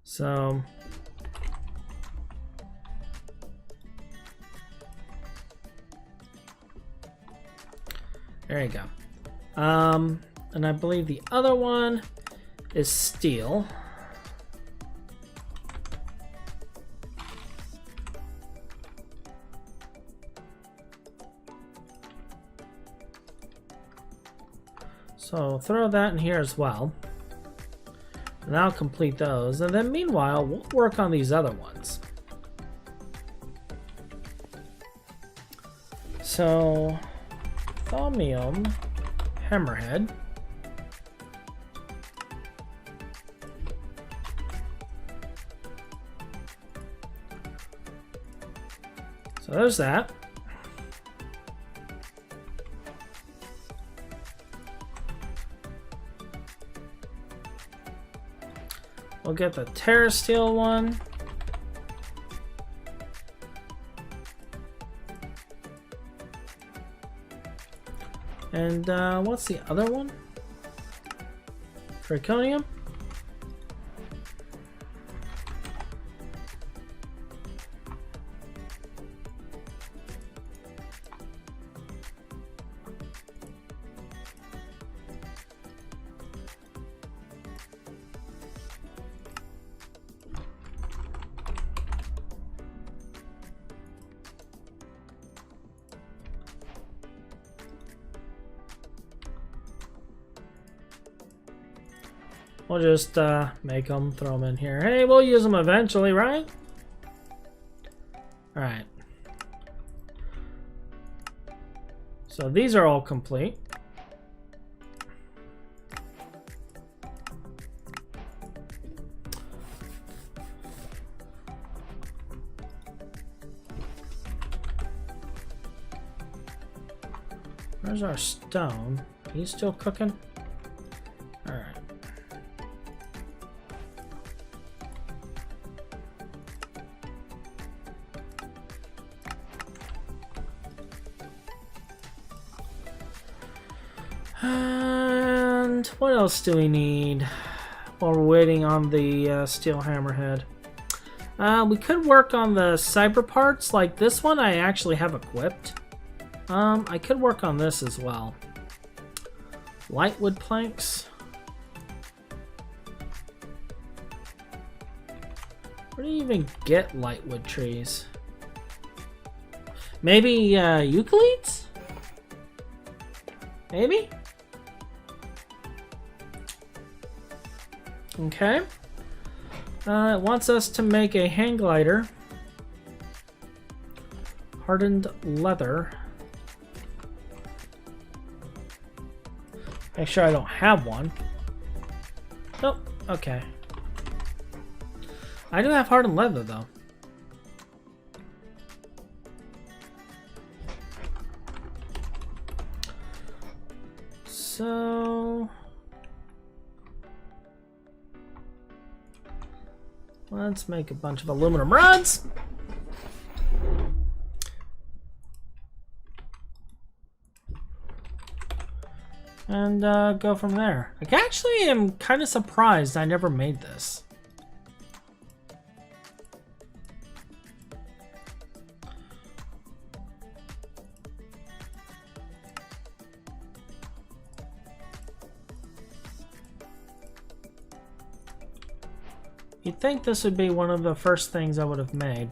So there you go. And I believe the other one is steel. So throw that in here as well. And I'll complete those. And then meanwhile, we'll work on these other ones. So, thaumium hammerhead. So there's that. We'll get the Terra Steel one. And what's the other one? Draconic? We'll just make them, throw them in here. Hey, we'll use them eventually, right? All right. So these are all complete. Where's our stone? He's still cooking? All right. And what else do we need while we're waiting on the steel hammerhead? We could work on the cyber parts, like this one I actually have equipped. I could work on this as well. Lightwood planks. Where do you even get lightwood trees? Maybe eucalypts? Maybe? Okay. It wants us to make a hang glider. Hardened leather. Make sure I don't have one. Nope. Okay. I do have hardened leather though. So let's make a bunch of aluminum rods. And go from there. I actually am kind of surprised I never made this. You'd think this would be one of the first things I would have made.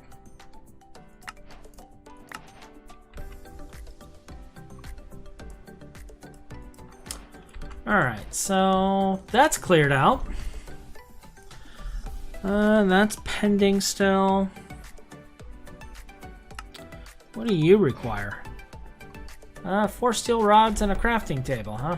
Alright, so that's cleared out. That's pending still. What do you require? 4 steel rods and a crafting table, huh?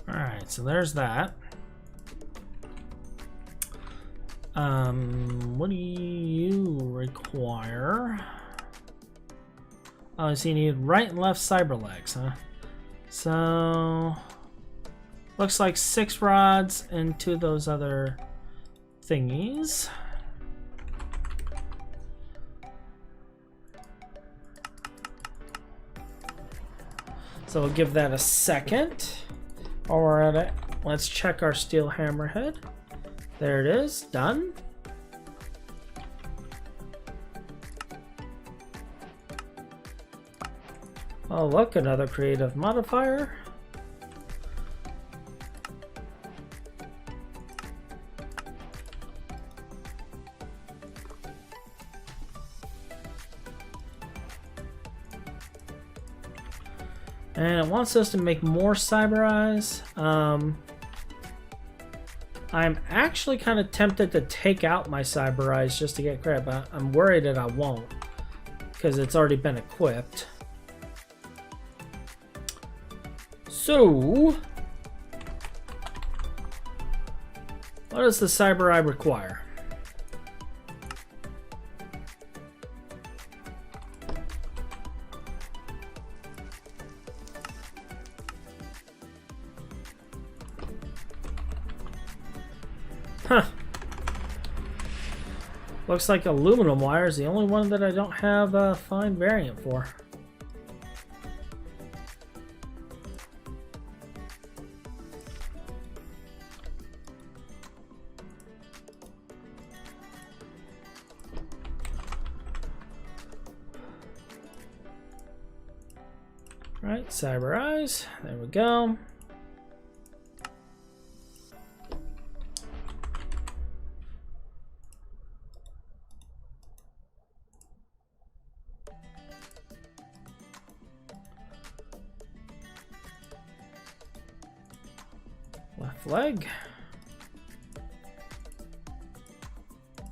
Alright, so there's that. What do you require? Oh, so you need right and left cyber legs, huh? So looks like 6 rods and 2 of those other thingies. So we'll give that a second. While we're at it, let's check our steel hammerhead. There it is, done. Oh look, another creative modifier. And it wants us to make more cyber eyes. I'm actually kind of tempted to take out my cyber eyes just to get credit, but I'm worried that I won't because it's already been equipped. So, what does the cyber eye require? Huh. Looks like aluminum wire is the only one that I don't have a fine variant for. Right, cyber eyes. There we go. Left leg.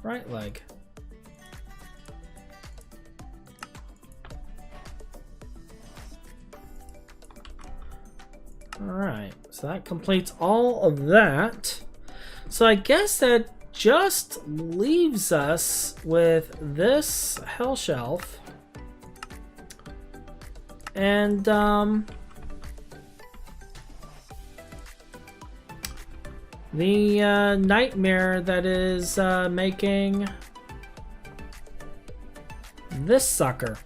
Right leg. Alright, so that completes all of that. So I guess that just leaves us with this hell shelf. And, the nightmare that is making this sucker.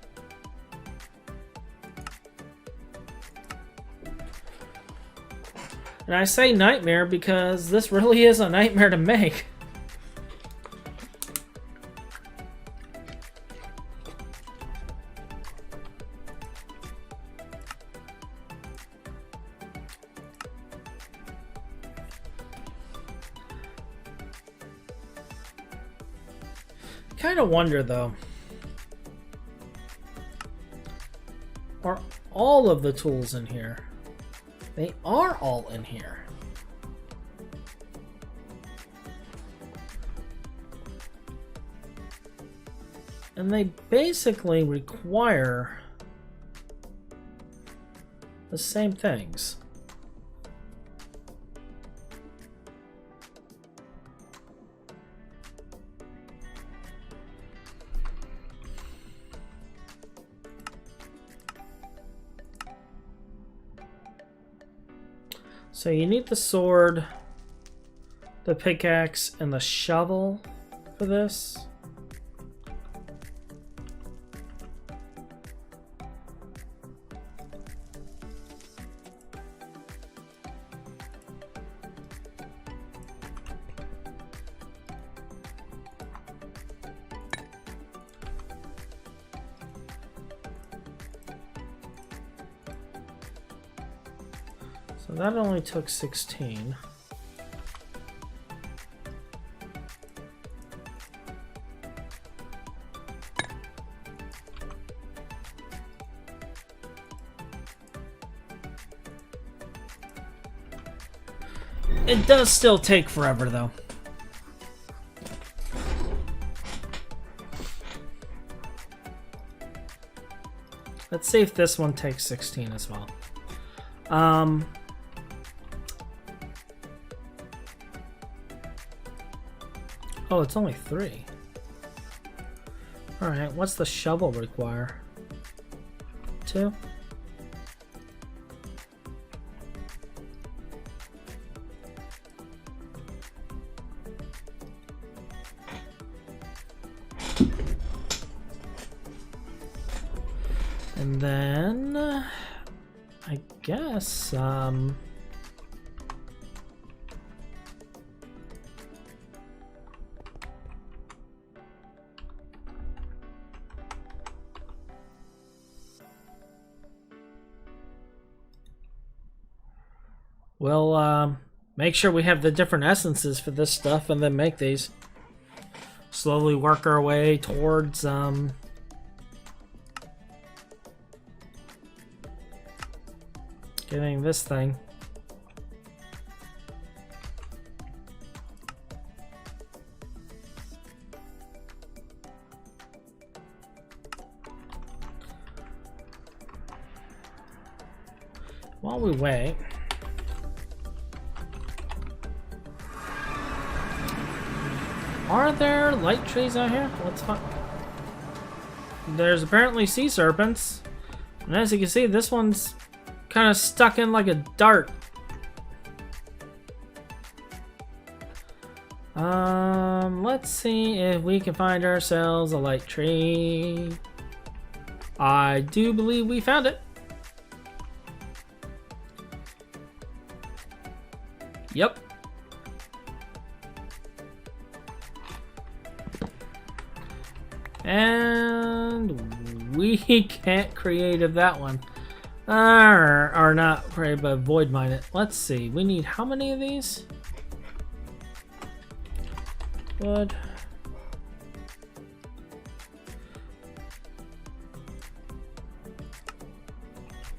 And I say nightmare because this really is a nightmare to make. Kind of wonder though, are all of the tools in here? They are all in here. And they basically require the same things. So you need the sword, the pickaxe, and the shovel for this. So that only took 16. It does still take forever, though. Let's see if this one takes 16 as well. Oh, it's only 3. Alright, what's the shovel require? 2? And then, I guess, we'll, make sure we have the different essences for this stuff and then make these. Slowly work our way towards, getting this thing. While we wait, are there light trees out here? Let's find. There's apparently sea serpents, and as you can see, this one's kind of stuck in like a dart. Let's see if we can find ourselves a light tree. I do believe we found it. Yep. And we can't creative that one. Or not create, but void mine it. Let's see. We need how many of these? Good.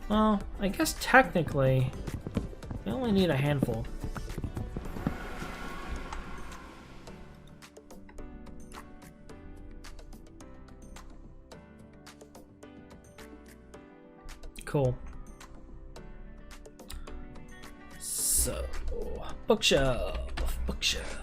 Well, I guess technically we only need a handful. Cool. So, bookshelf, bookshelf.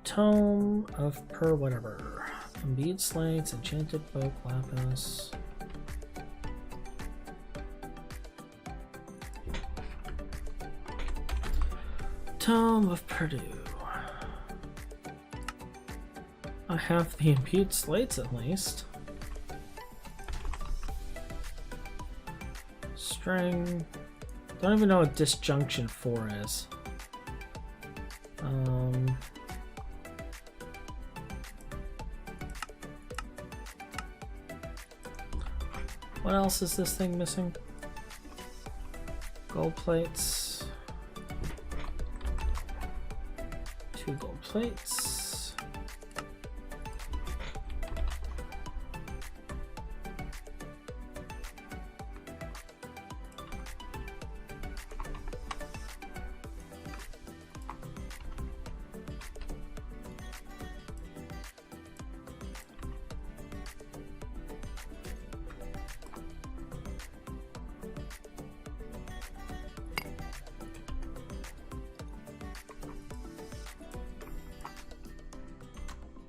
Tome of whatever. Imbued slates, enchanted book, lapis. Tome of Purdue. I have the imbued slates at least. String. Don't even know what disjunction 4 is. What else is this thing missing? Gold plates. 2 gold plates.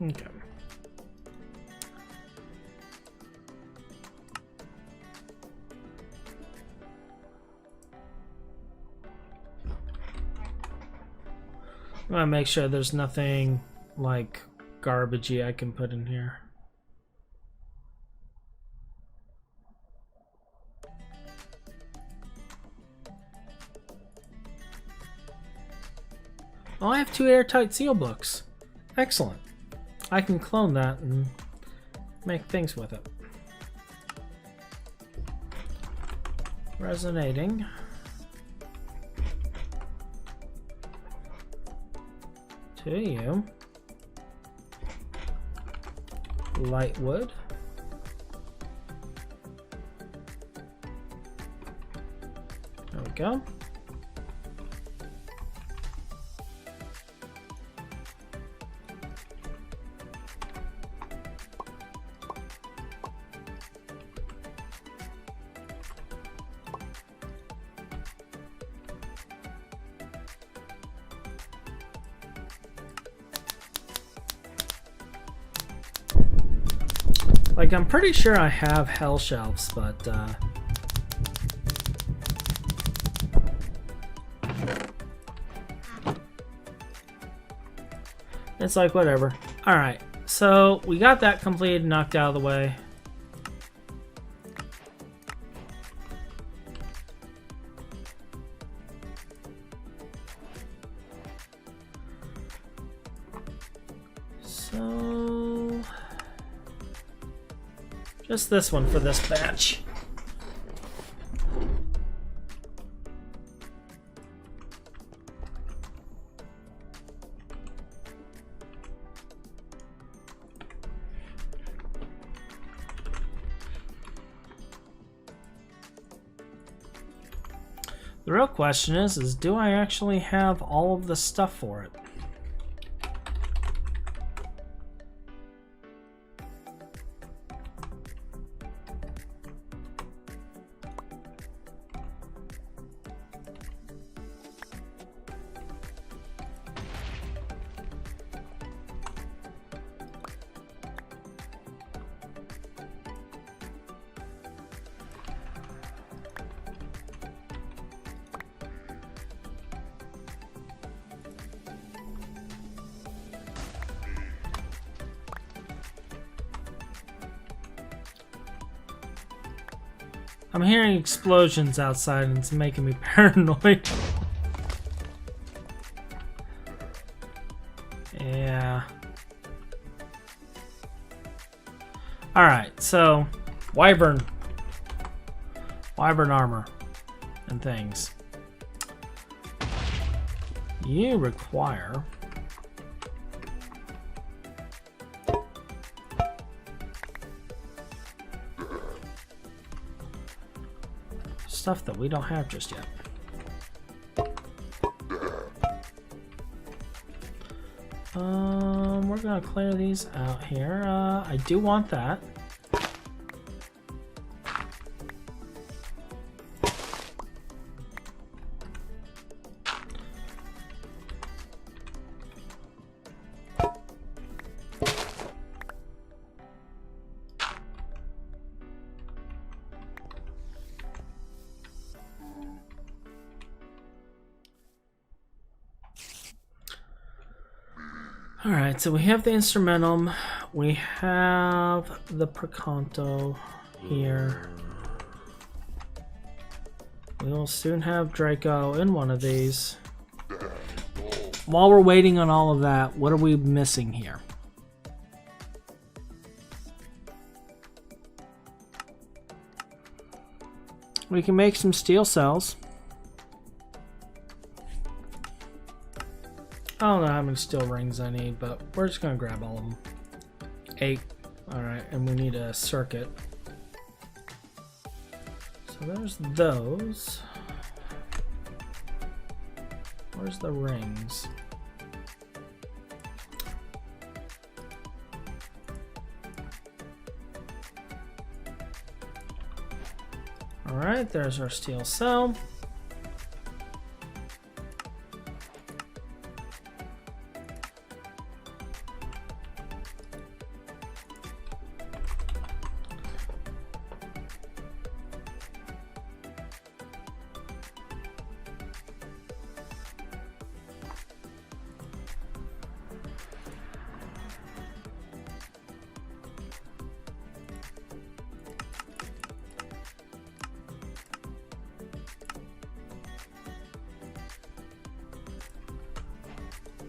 Okay. I want to make sure there's nothing like garbagey I can put in here. Oh, I have 2 airtight seal books. Excellent. I can clone that and make things with it. Resonating. To you. Lightwood. There we go. Like, I'm pretty sure I have hell shelves, but it's like, whatever. Alright, so we got that completed and knocked out of the way. So just this one for this batch. The real question is do I actually have all of the stuff for it? I'm hearing explosions outside and it's making me paranoid. Yeah. Alright, so Wyvern Armor and things. You require stuff that we don't have just yet. We're gonna clear these out here. I do want that. Alright, so we have the instrumentum, we have the Preconto here. We will soon have Draco in one of these. While we're waiting on all of that, what are we missing here? We can make some steel cells. I don't know how many steel rings I need, but we're just gonna grab all of them. 8. Alright, and we need a circuit. So there's those. Where's the rings? Alright, there's our steel cell.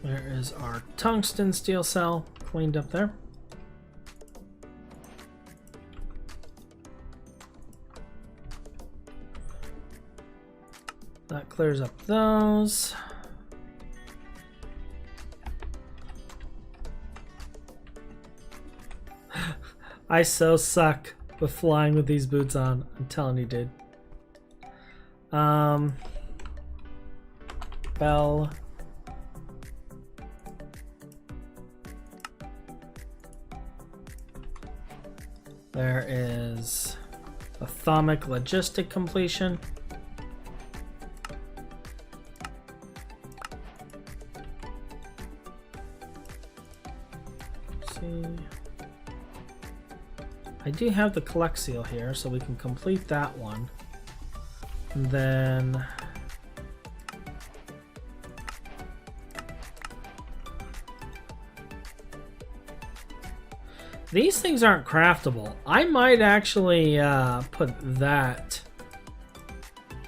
There is our tungsten steel cell cleaned up there. That clears up those. I so suck with flying with these boots on. I'm telling you, dude. Bell. There is Atomic Logistic Completion. I do have the collect seal here, so we can complete that one. And then these things aren't craftable. I might actually put that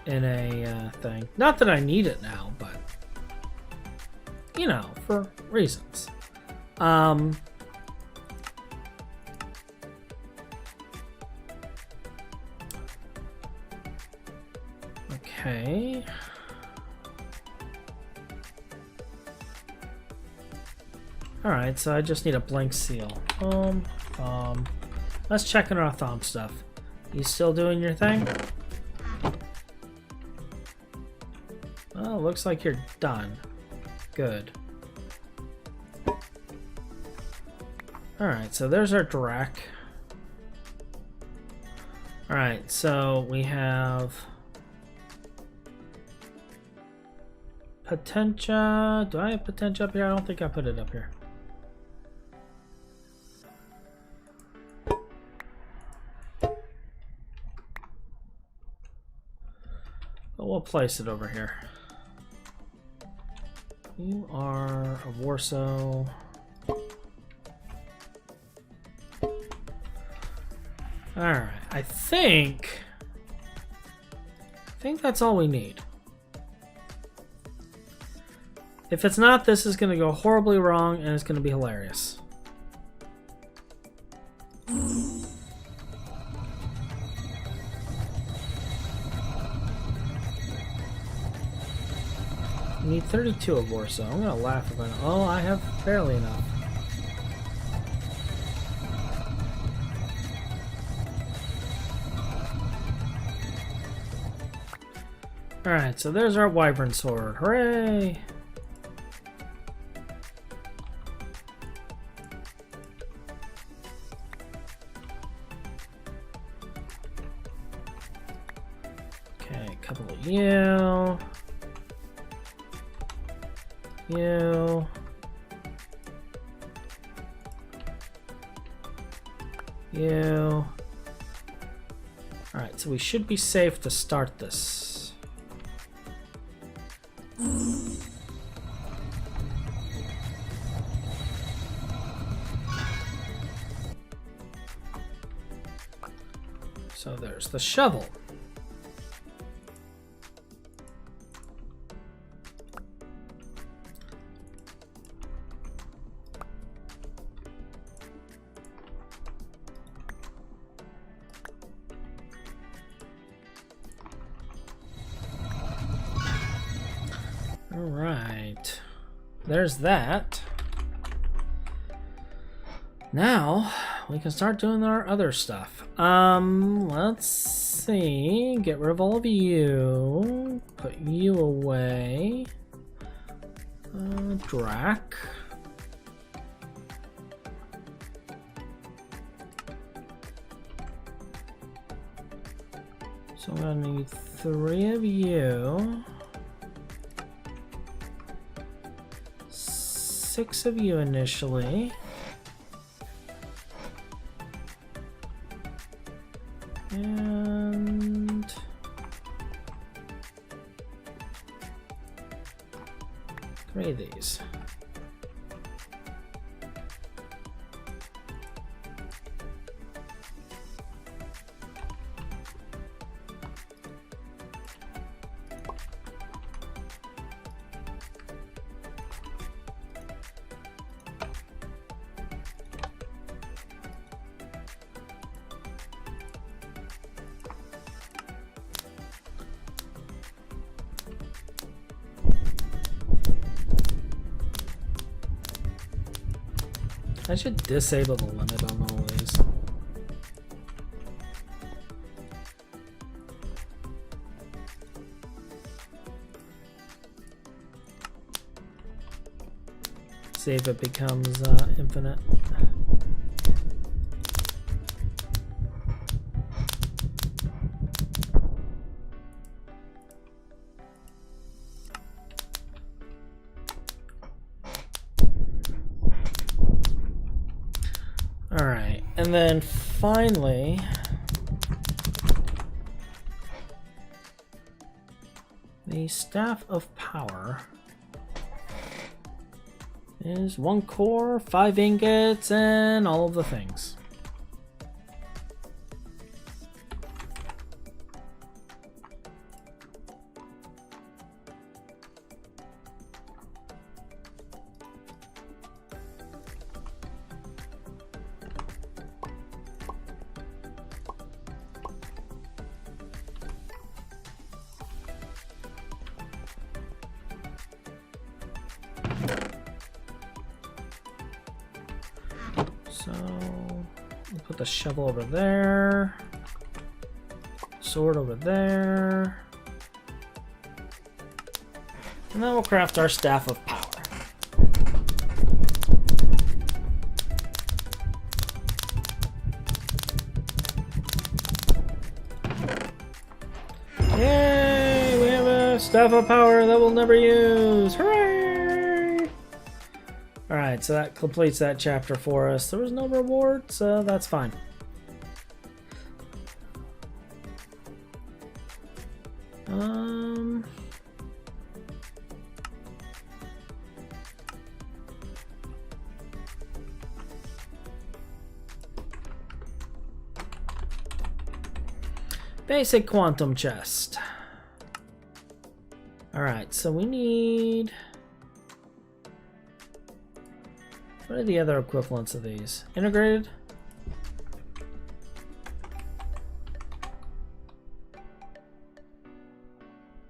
in a thing. Not that I need it now, but you know, for reasons. Okay. Alright, so I just need a blank seal. Let's check in our thumb stuff. You still doing your thing? Oh, looks like you're done. Good. Alright, so there's our Drac. Alright, so we have Potentia. Do I have Potentia up here? I don't think I put it up here. But we'll place it over here. You are a Warsaw. Alright, I think that's all we need. If it's not, this is going to go horribly wrong and it's going to be hilarious. I need 32 of Warsaw. I'm going to laugh if I know. Oh, I have barely enough. Alright, so there's our Wyvern Sword. Hooray! Okay, a couple of you. You. You. Alright, so we should be safe to start this. So there's the shovel. All right, there's that. Now we can start doing our other stuff. Let's see. Get rid of all of you. Put you away. Drac. So I'm gonna need 3 of you. 6 of you initially. And 3 of these. I should disable the limit on all these. See if it becomes infinite. Alright, and then finally, the Staff of Power is 1 core, 5 ingots, and all of the things. So we'll put the shovel over there, sword over there, and then we'll craft our Staff of Power. Yay! We have a Staff of Power that we'll never use. Hooray! Alright, so that completes that chapter for us. There was no reward, so that's fine. Basic quantum chest. Alright, so we need... What are the other equivalents of these? Integrated?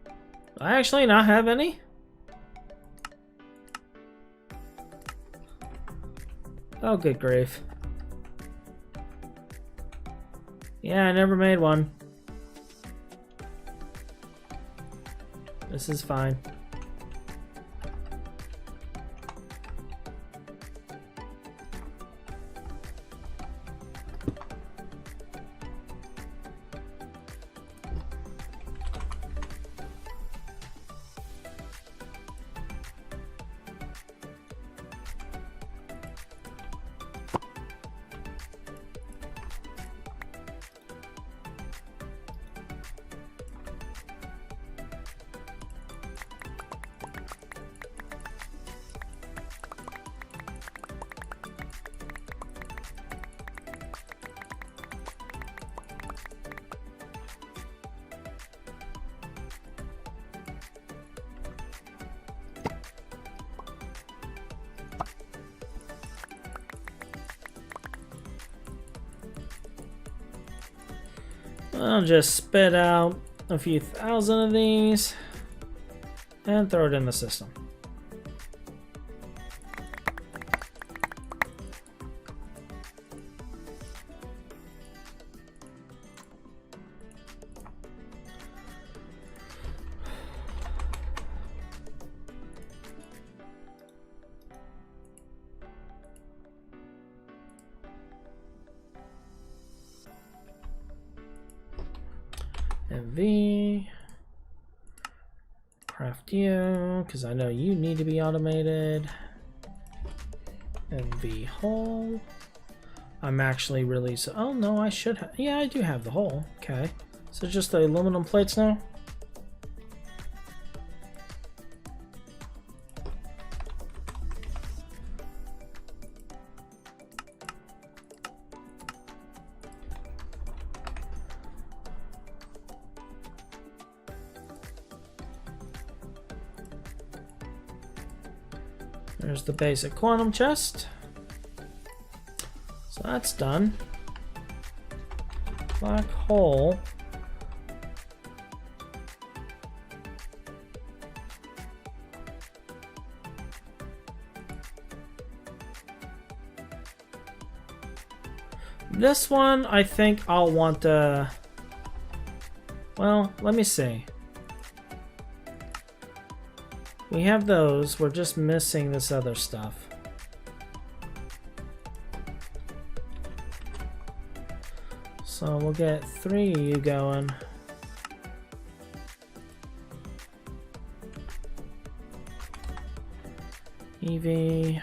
Do I actually not have any? Oh, good grief. Yeah, I never made one. This is fine. I'll just spit out a few thousand of these and throw it in the system. MV, craft you, because I know you need to be automated. MV hole. I'm actually really so. Oh no, I should have. Yeah, I do have the hole. Okay, so just the aluminum plates now. There's the basic quantum chest. So that's done. Black hole. This one, I think I'll want to... Well, let me see. We have those. We're just missing this other stuff. So we'll get 3 of you going. Evie.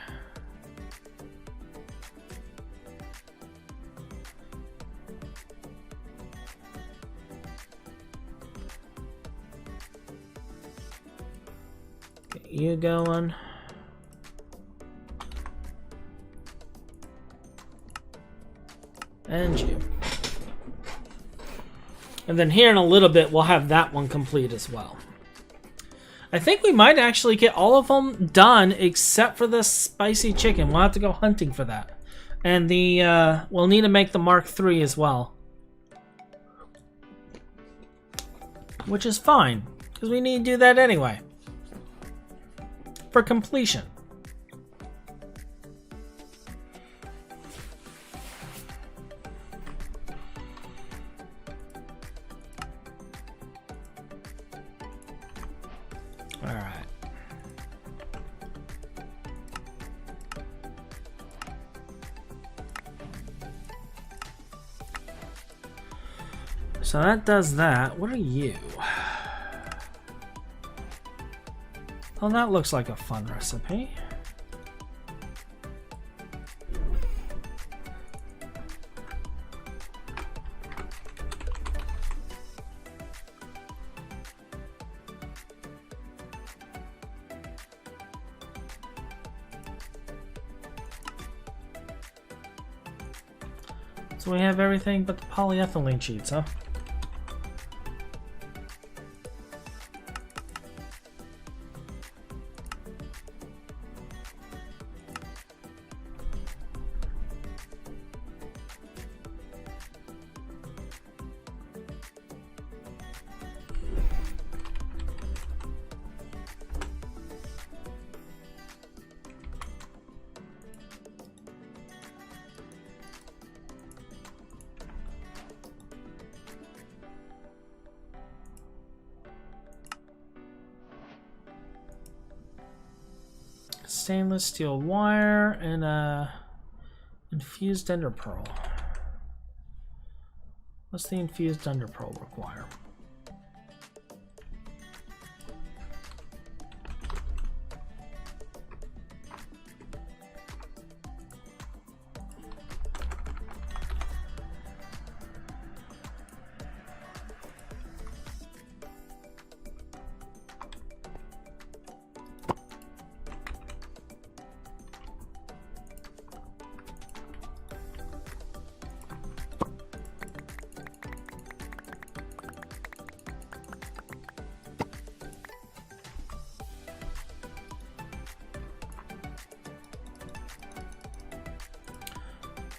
Get you going. And you. And then here in a little bit, we'll have that one complete as well. I think we might actually get all of them done except for the spicy chicken. We'll have to go hunting for that. And the we'll need to make the Mark III as well. Which is fine, because we need to do that anyway. For completion. Alright. So that does that. What are you? Well, that looks like a fun recipe. So we have everything but the polyethylene sheets, huh? Stainless steel wire and a infused ender pearl. What's the infused ender pearl require?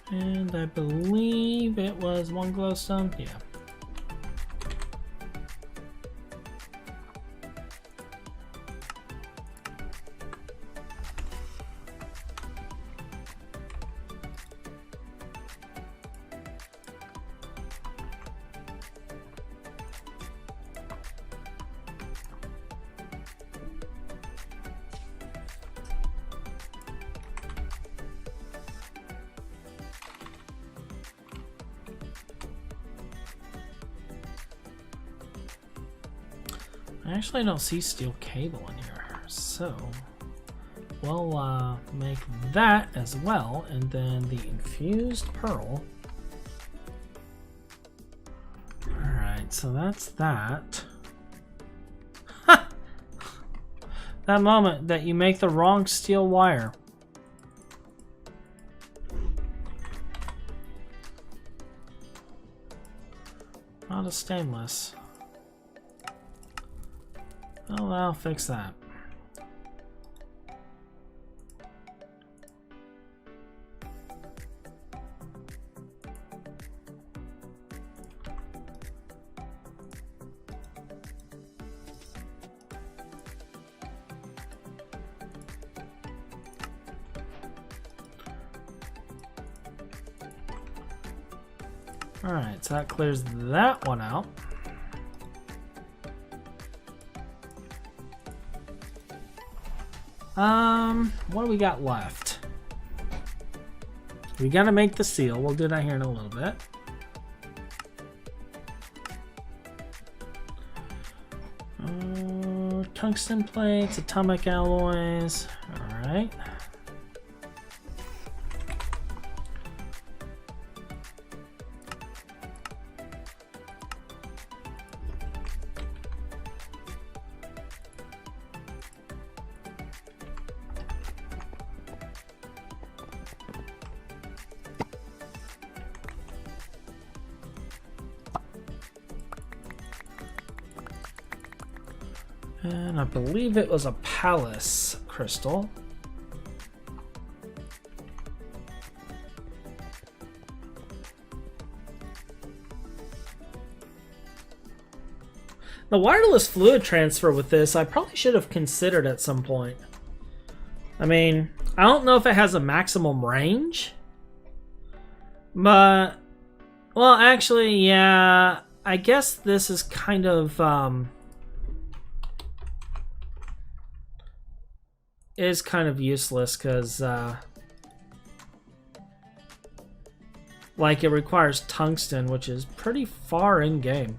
And I believe it was 1 glowstone. Yeah. I actually don't see steel cable in here, so we'll make that as well, and then the infused pearl. Alright, so that's that. That moment that you make the wrong steel wire. Not a stainless. Well, I'll fix that. Alright, so that clears that one out. What do we got left? We gotta make the seal. We'll do that here in a little bit. Tungsten plates, atomic alloys. Alright. And I believe it was a palace crystal. The wireless fluid transfer with this, I probably should have considered at some point. I mean, I don't know if it has a maximum range. But, well, actually, yeah, I guess this is kind of, is kind of useless because like it requires tungsten, which is pretty far in game.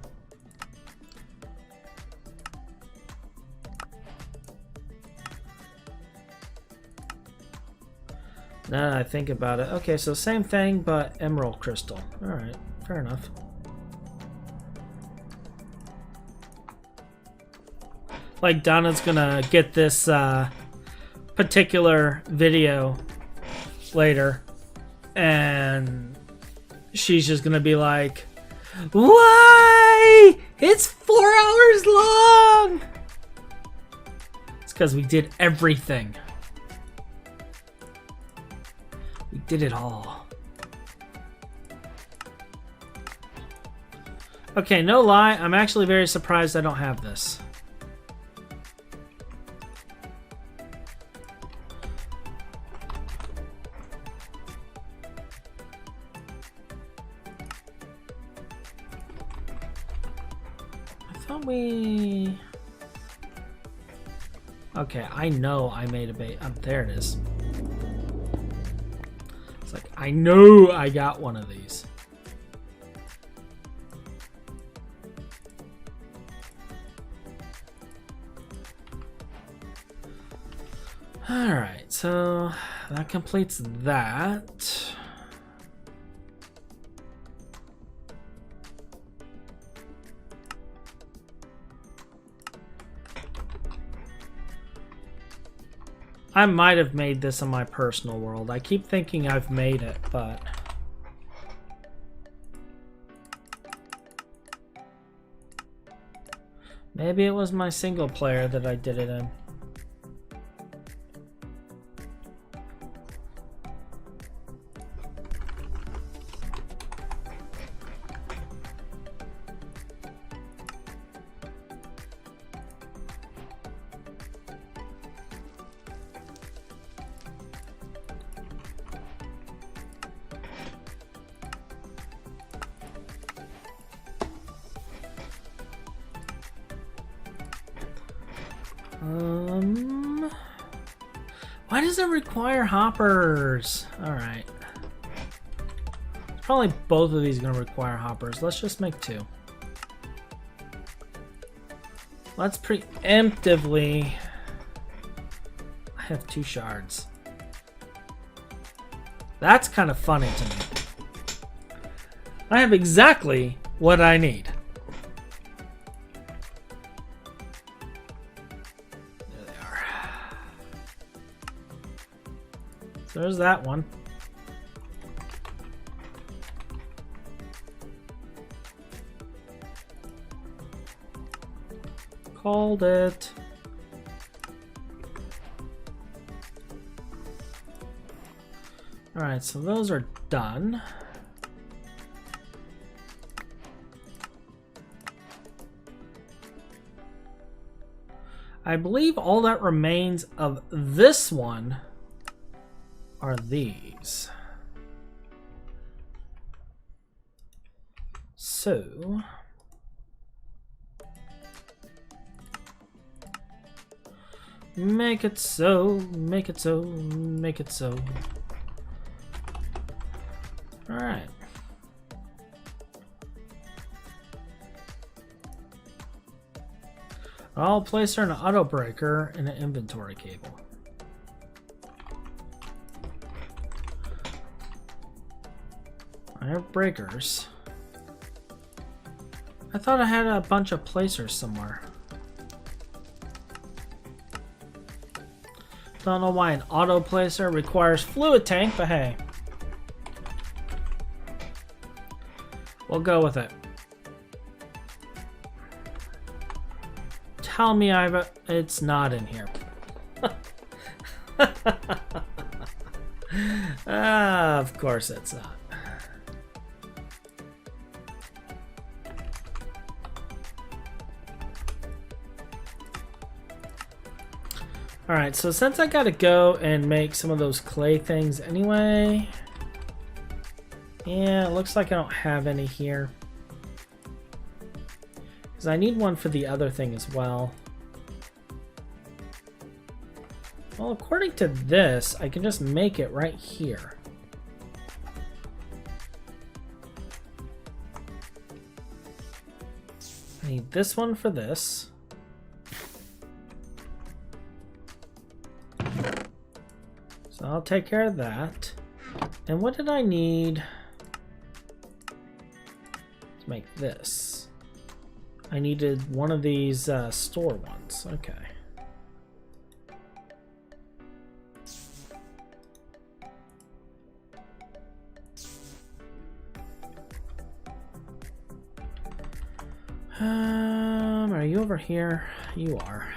Now that I think about it, okay, so same thing but emerald crystal. All right, fair enough. Like Donna's gonna get this particular video later and she's just gonna be like, why? It's 4 hours long! It's because we did everything. We did it all. Okay, no lie, I'm actually very surprised I don't have this. Okay, I know I made a bait. There it is. It's like, I know I got one of these. Alright, so that completes that. I might have made this in my personal world. I keep thinking I've made it, but... maybe it was my single player that I did it in. Why does it require hoppers? Alright. Probably both of these are going to require hoppers. Let's just make 2. Let's preemptively... I have 2 shards. That's kind of funny to me. I have exactly what I need. There's that one. Called it. Alright, so those are done. I believe all that remains of this one are these. So make it so, make it so, make it so. All right. I'll place her in an auto breaker and an inventory cable. I have breakers. I thought I had a bunch of placers somewhere. Don't know why an auto placer requires fluid tank, but hey. We'll go with it. Tell me it's not in here. Of course it's not. Alright, so since I gotta go and make some of those clay things anyway. Yeah, it looks like I don't have any here. Because I need one for the other thing as well. Well, according to this, I can just make it right here. I need this one for this. So I'll take care of that. And what did I need to make this? I needed one of these store ones. Okay. Are you over here? You are.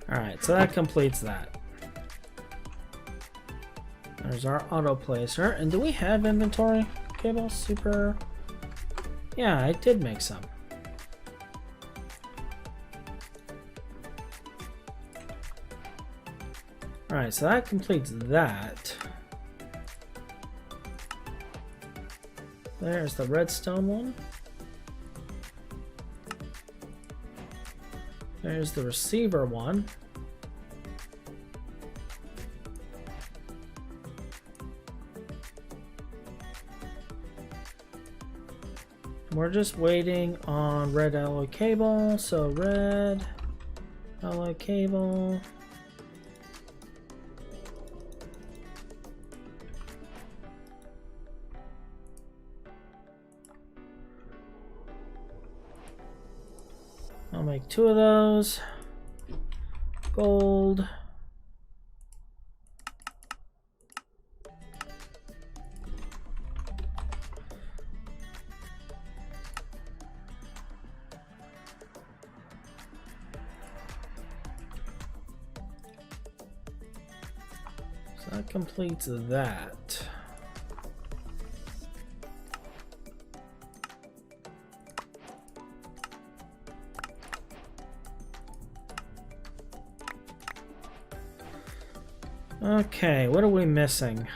Alright, so that completes that. There's our auto placer. And do we have inventory cables? Super. Yeah, I did make some. Alright, so that completes that. There's the redstone one. There's the receiver one. We're just waiting on red alloy cable. So red alloy cable. I'll make 2 of those. Gold. So that completes that. Okay, what are we missing?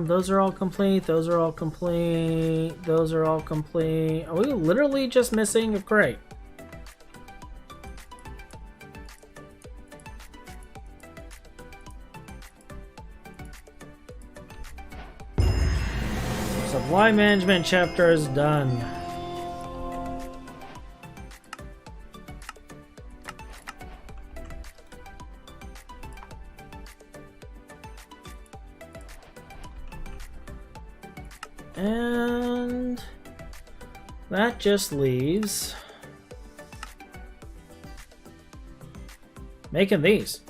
Those are all complete, those are all complete, those are all complete. Are we literally just missing a crate? Supply management chapter is done. And that just leaves making these.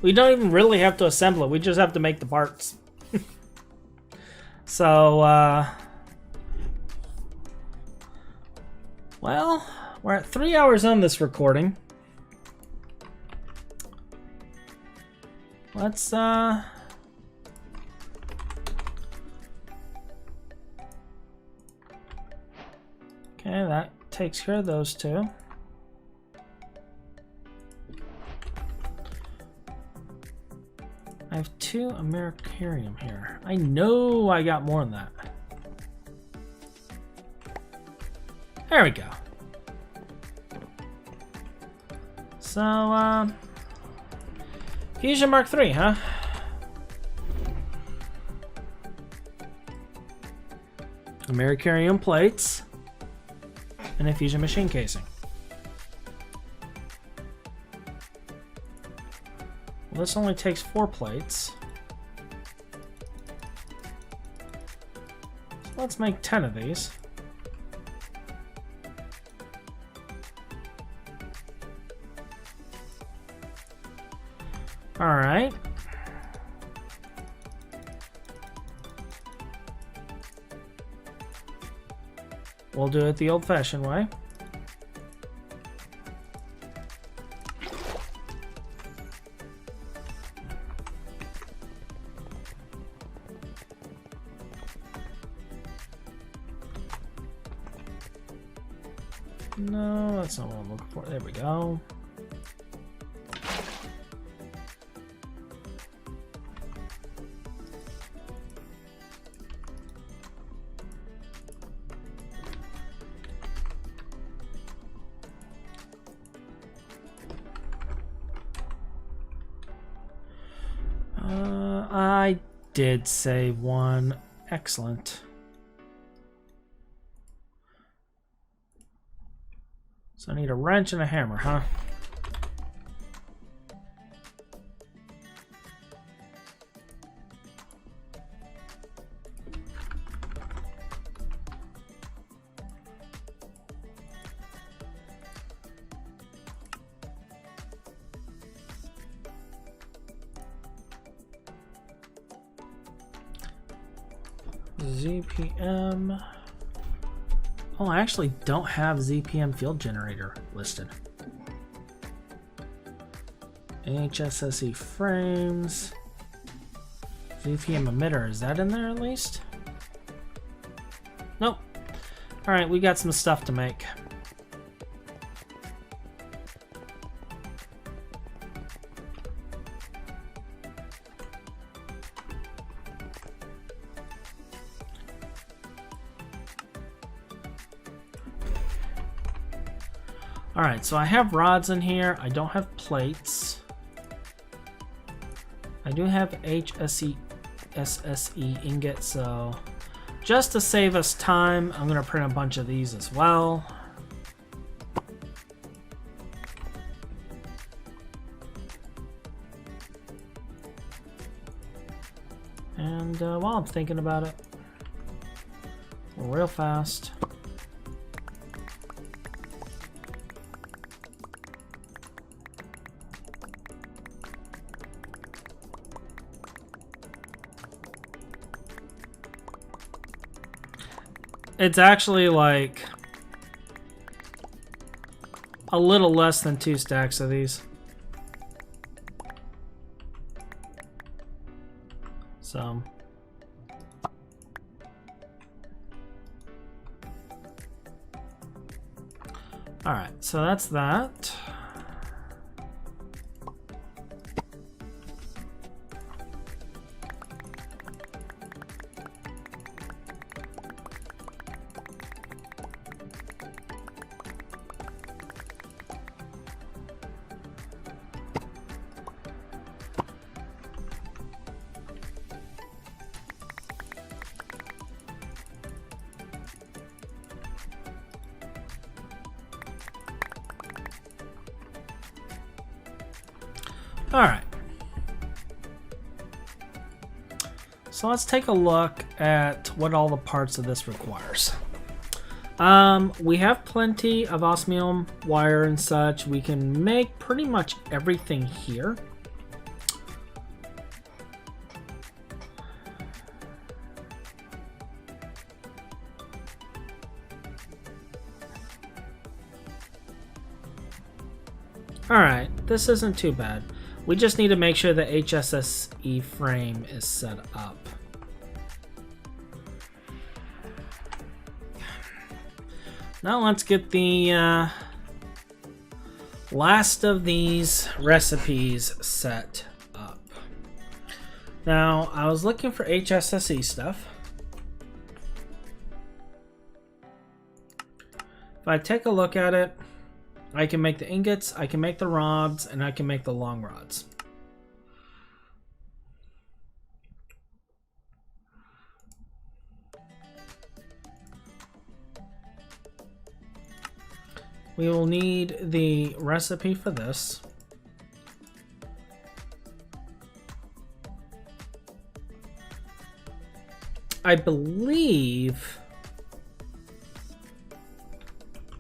We don't even really have to assemble it. We just have to make the parts. So, well, we're at 3 hours on this recording. Let's, okay, that takes care of those two. I have 2 Americarium here. I know I got more than that. There we go. So, Fusion Mark III, huh? Americarium plates and a fusion machine casing. Well, this only takes 4 plates. So let's make 10 of these. All right. We'll do it the old-fashioned way. No, that's not what I'm looking for. There we go. I did save one. Excellent. So I need a wrench and a hammer, huh? ZPM. Oh, I actually don't have ZPM field generator listed. HSSE frames. ZPM emitter, is that in there at least? Nope. Alright, we got some stuff to make. Alright, so I have rods in here. I don't have plates. I do have HSE SSE ingot, so just to save us time, I'm going to print a bunch of these as well. And while I'm thinking about it, real fast. It's actually like a little less than 2 stacks of these. So all right, so that's that. All right. So let's take a look at what all the parts of this requires. We have plenty of osmium wire and such. We can make pretty much everything here. Alright, this isn't too bad. We just need to make sure the HSSE frame is set up. Now let's get the last of these recipes set up. Now, I was looking for HSSE stuff. If I take a look at it, I can make the ingots, I can make the rods, and I can make the long rods. We will need the recipe for this. I believe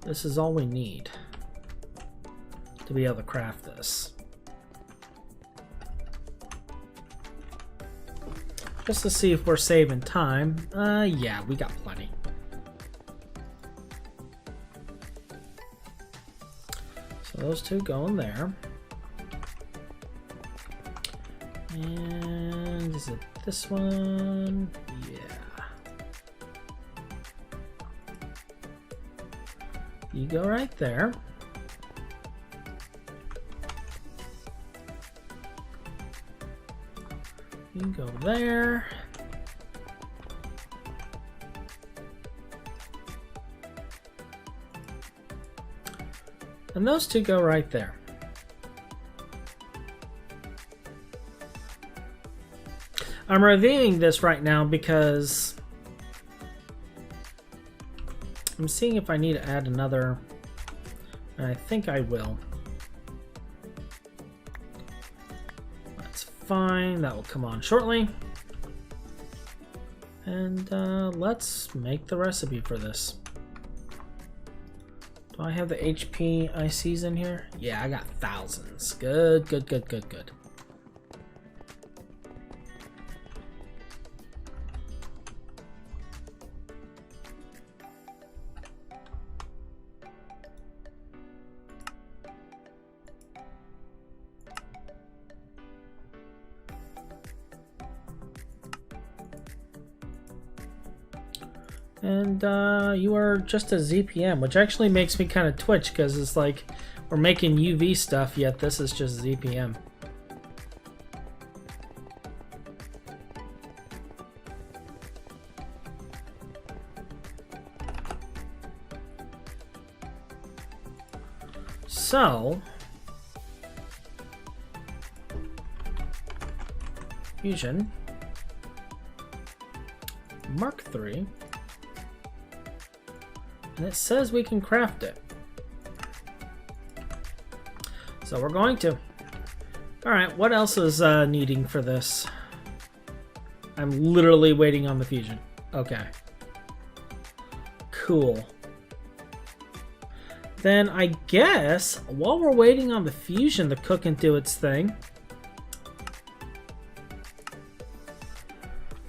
this is all we need to be able to craft this. Just to see if we're saving time. Yeah, we got plenty. So those two go in there. And is it this one? Yeah. You go right there. You go there. And those two go right there. I'm reviewing this right now because I'm seeing if I need to add another, and I think I will. That's fine, that will come on shortly. And let's make the recipe for this. Do I have the HP ICs in here? Yeah, I got thousands. Good, good, good, good, good. And you are just a ZPM, which actually makes me kind of twitch because it's like we're making UV stuff, yet this is just ZPM. So, Fusion, Mark III. And it says we can craft it. So we're going to. Alright, what else is needing for this? I'm literally waiting on the fusion. Okay. Cool. Then I guess, while we're waiting on the fusion to cook and do its thing,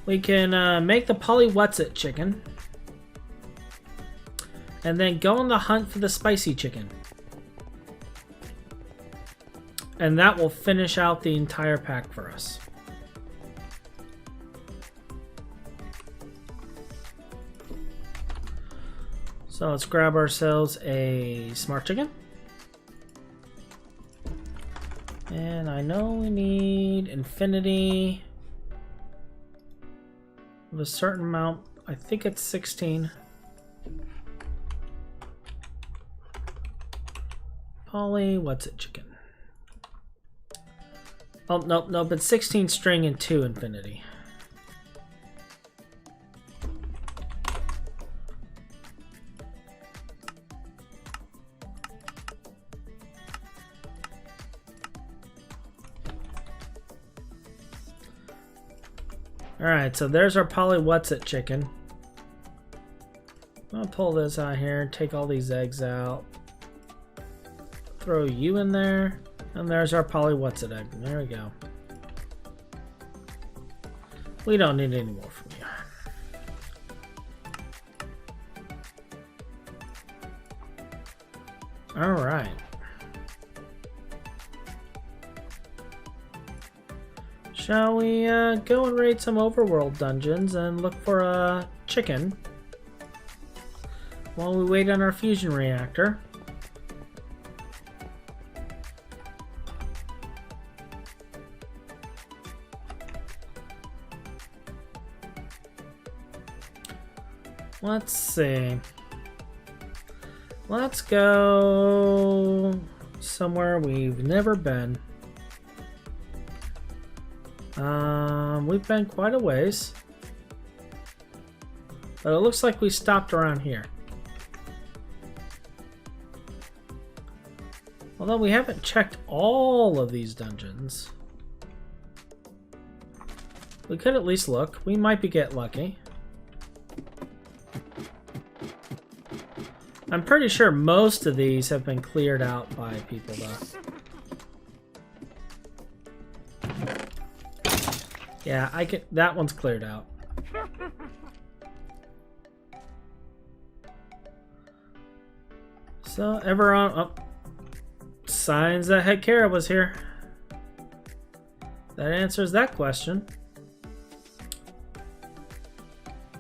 we can make the Polly-What's-It chicken. And then go on the hunt for the spicy chicken. And that will finish out the entire pack for us. So let's grab ourselves a smart chicken. And I know we need infinity of a certain amount. I think it's 16. Polly-What's-It chicken. Oh, nope, nope, it's 16 string and 2 infinity. Alright, so there's our Polly-What's-It chicken. I'll pull this out here and take all these eggs out. Throw you in there, and there's our Polly-What's-It egg. There we go. We don't need any more from you. Alright. Shall we go and raid some overworld dungeons and look for a chicken while we wait on our fusion reactor? Let's see. Let's go somewhere we've never been. We've been quite a ways. But it looks like we stopped around here. Although we haven't checked all of these dungeons. We could at least look. We might get lucky. I'm pretty sure most of these have been cleared out by people, though. Yeah, that one's cleared out. So, signs that Hekara was here. That answers that question.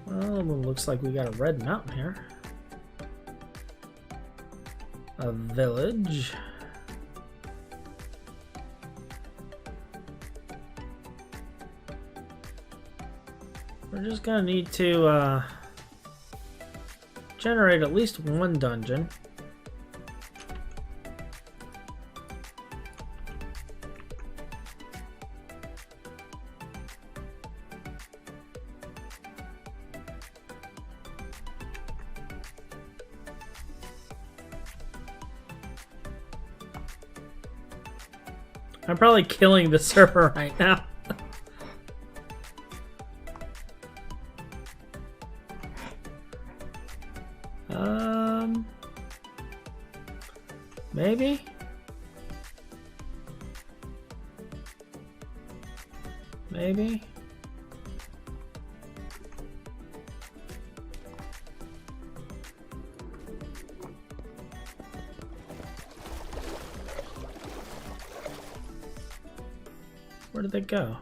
Well, it looks like we got a red mountain here. A village. We're just gonna need to generate at least one dungeon. I'm probably killing the server right now. Maybe? Maybe? Where did they go?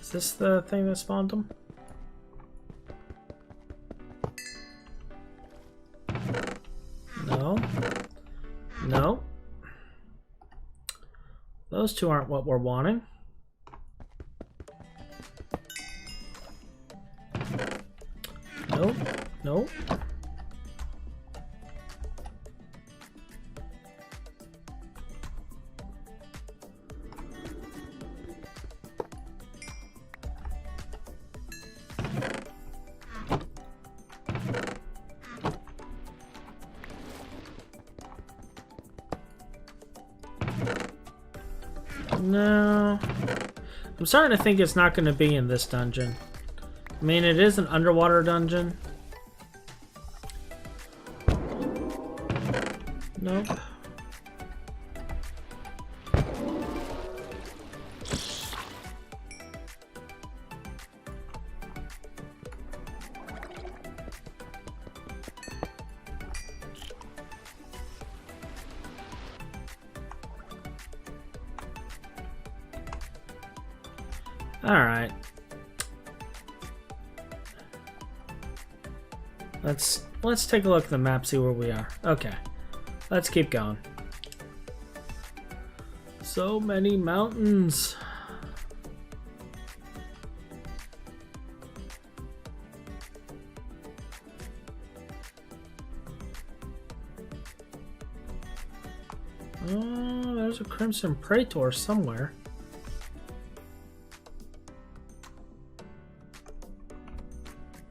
Is this the thing that spawned them? No. No. Those two aren't what we're wanting. Nope. Nope. No. I'm starting to think it's not going to be in this dungeon. I mean, it is an underwater dungeon. Nope. Alright. Let's take a look at the map, see where we are. Okay. Let's keep going. So many mountains. Oh, there's a Crimson Praetor somewhere.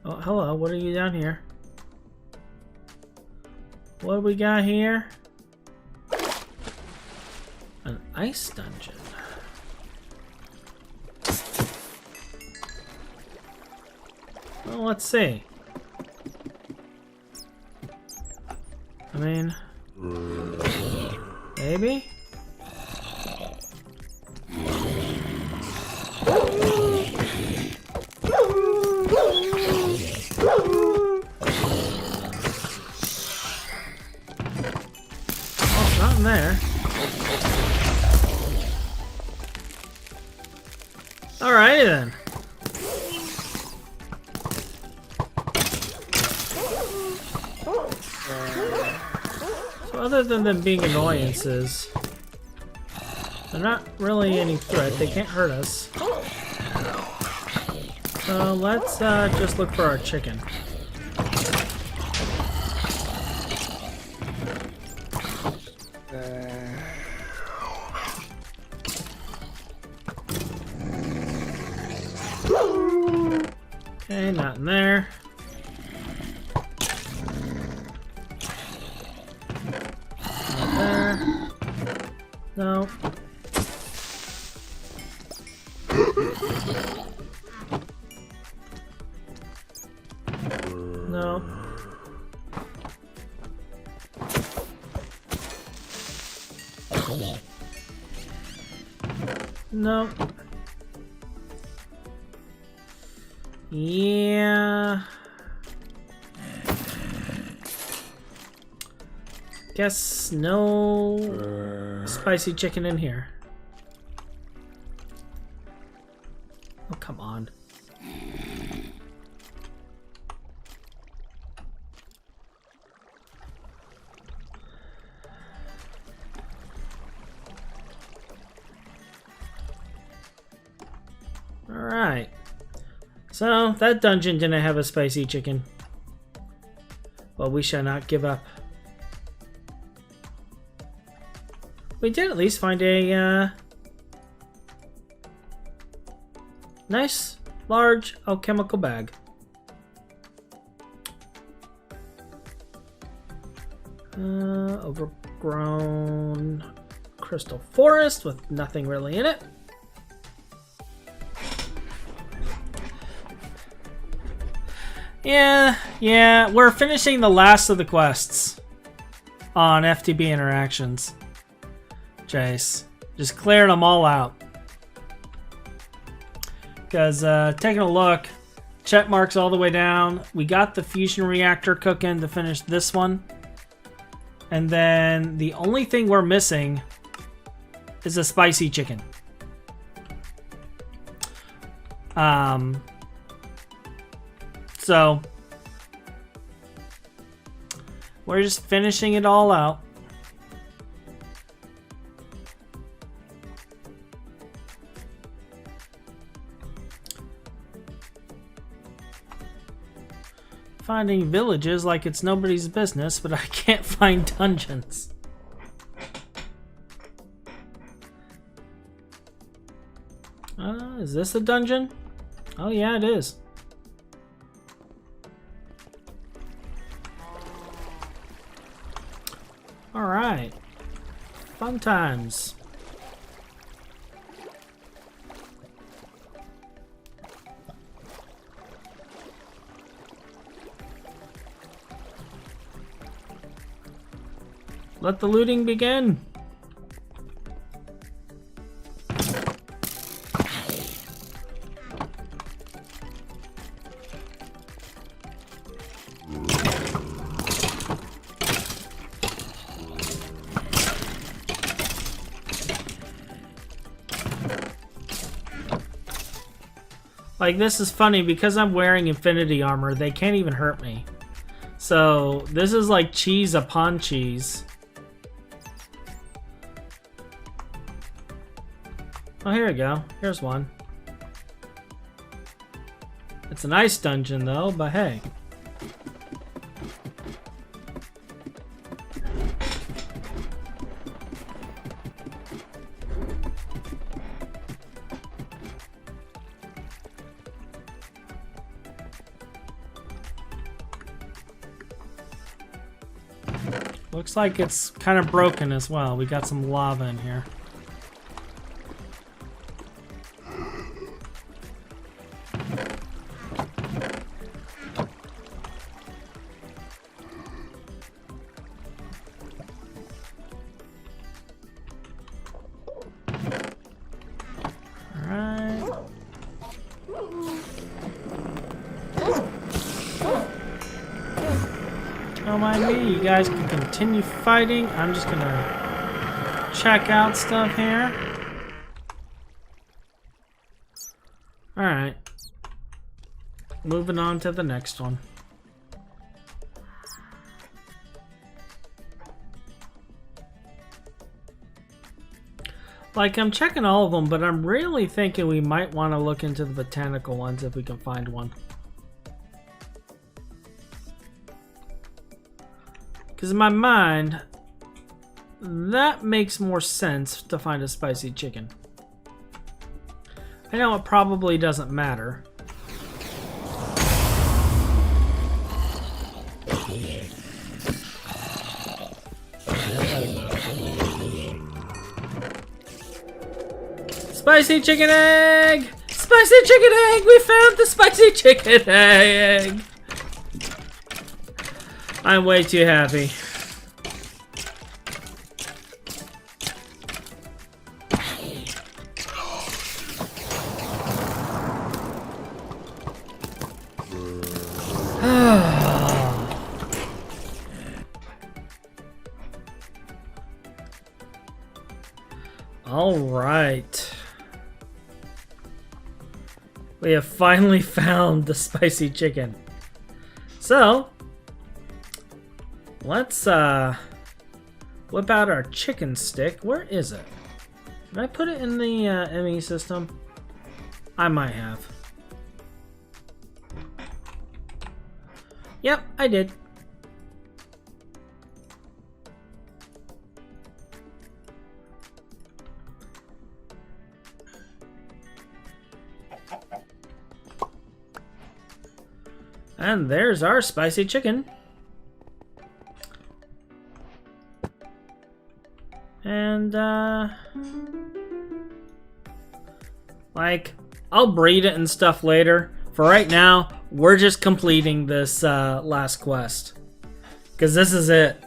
Oh, hello. What are you down here? What do we got here? An ice dungeon. Well, let's see. I mean, maybe? Alrighty then. So other than them being annoyances, they're not really any threat. They can't hurt us. So let's just look for our chicken. Okay, not in there. Not there. No. No. No. Yeah. Guess no spicy chicken in here. Oh, come on. Alright. So, that dungeon didn't have a spicy chicken. But we shall not give up. We did at least find a nice, large alchemical bag. Overgrown crystal forest with nothing really in it. Yeah, we're finishing the last of the quests on FTB Interactions. Chase, just clearing them all out. Because taking a look, check marks all the way down. We got the fusion reactor cooking to finish this one. And then the only thing we're missing is a spicy chicken. So we're just finishing it all out. Finding villages like it's nobody's business, but I can't find dungeons. Is this a dungeon? Oh yeah, it is. Alright. Fun times. Let the looting begin. Like, this is funny because I'm wearing infinity armor, they can't even hurt me. So, this is like cheese upon cheese. Oh, here we go. Here's one. It's a nice dungeon, though, but hey. Looks like it's kind of broken as well. We got some lava in here. Don't mind me, you guys can continue fighting. I'm just gonna check out stuff here. Alright. Moving on to the next one. Like, I'm checking all of them, but I'm really thinking we might want to look into the botanical ones if we can find one. Because in my mind, that makes more sense to find a spicy chicken. I know it probably doesn't matter. Spicy chicken egg! Spicy chicken egg! We found the spicy chicken egg! I'm way too happy. All right. We have finally found the spicy chicken. So, let's whip out our chicken stick. Where is it? Did I put it in the ME system? I might have. Yep, I did. And there's our spicy chicken. And, like, I'll breed it and stuff later. For right now, we're just completing this last quest. Because this is it.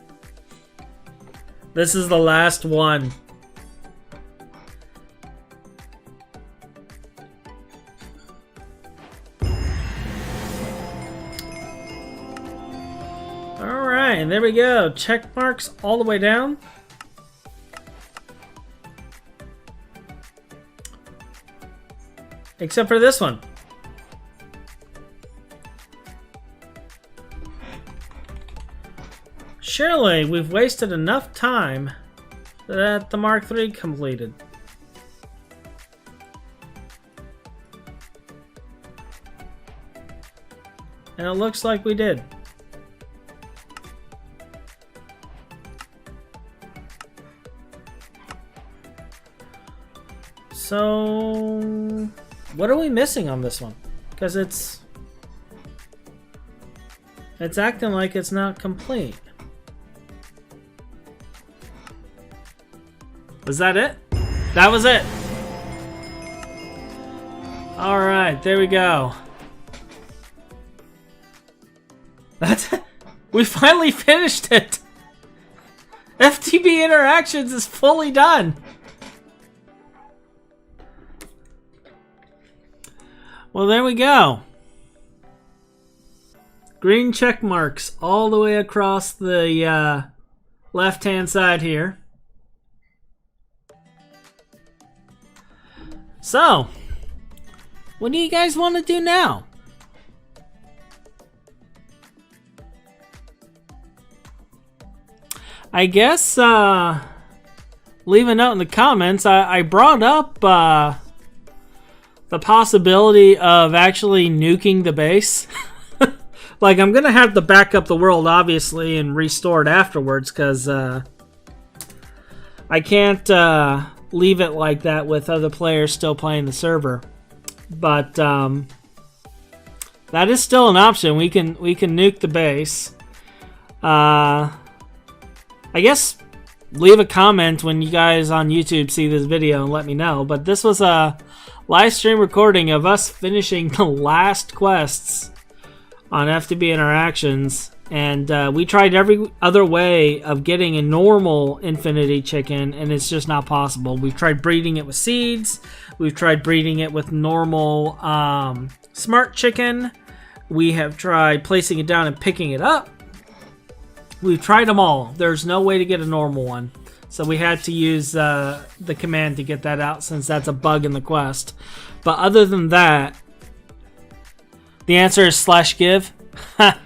This is the last one. Alright, and there we go. Check marks all the way down. Except for this one. Surely we've wasted enough time that the Mark III completed. And it looks like we did. So, what are we missing on this one? Because it's acting like it's not complete. Was that it? That was it. All right, there we go. That's it. We finally finished it. FTB Interactions is fully done. Well, there we go. Green check marks all the way across the left-hand side here. So, what do you guys want to do now? I guess leave a note in the comments. I brought up the possibility of actually nuking the base. Like, I'm gonna have to back up the world, obviously, and restore it afterwards, because I can't leave it like that with other players still playing the server. But that is still an option. We can nuke the base. I guess leave a comment when you guys on YouTube see this video and let me know. But this was a live stream recording of us finishing the last quests on FTB Interactions, and we tried every other way of getting a normal infinity chicken, and it's just not possible. We've tried breeding it with seeds, we've tried breeding it with normal smart chicken, we have tried placing it down and picking it up. We've tried them all. There's no way to get a normal one. So we had to use the command to get that out since that's a bug in the quest. But other than that, the answer is /give. But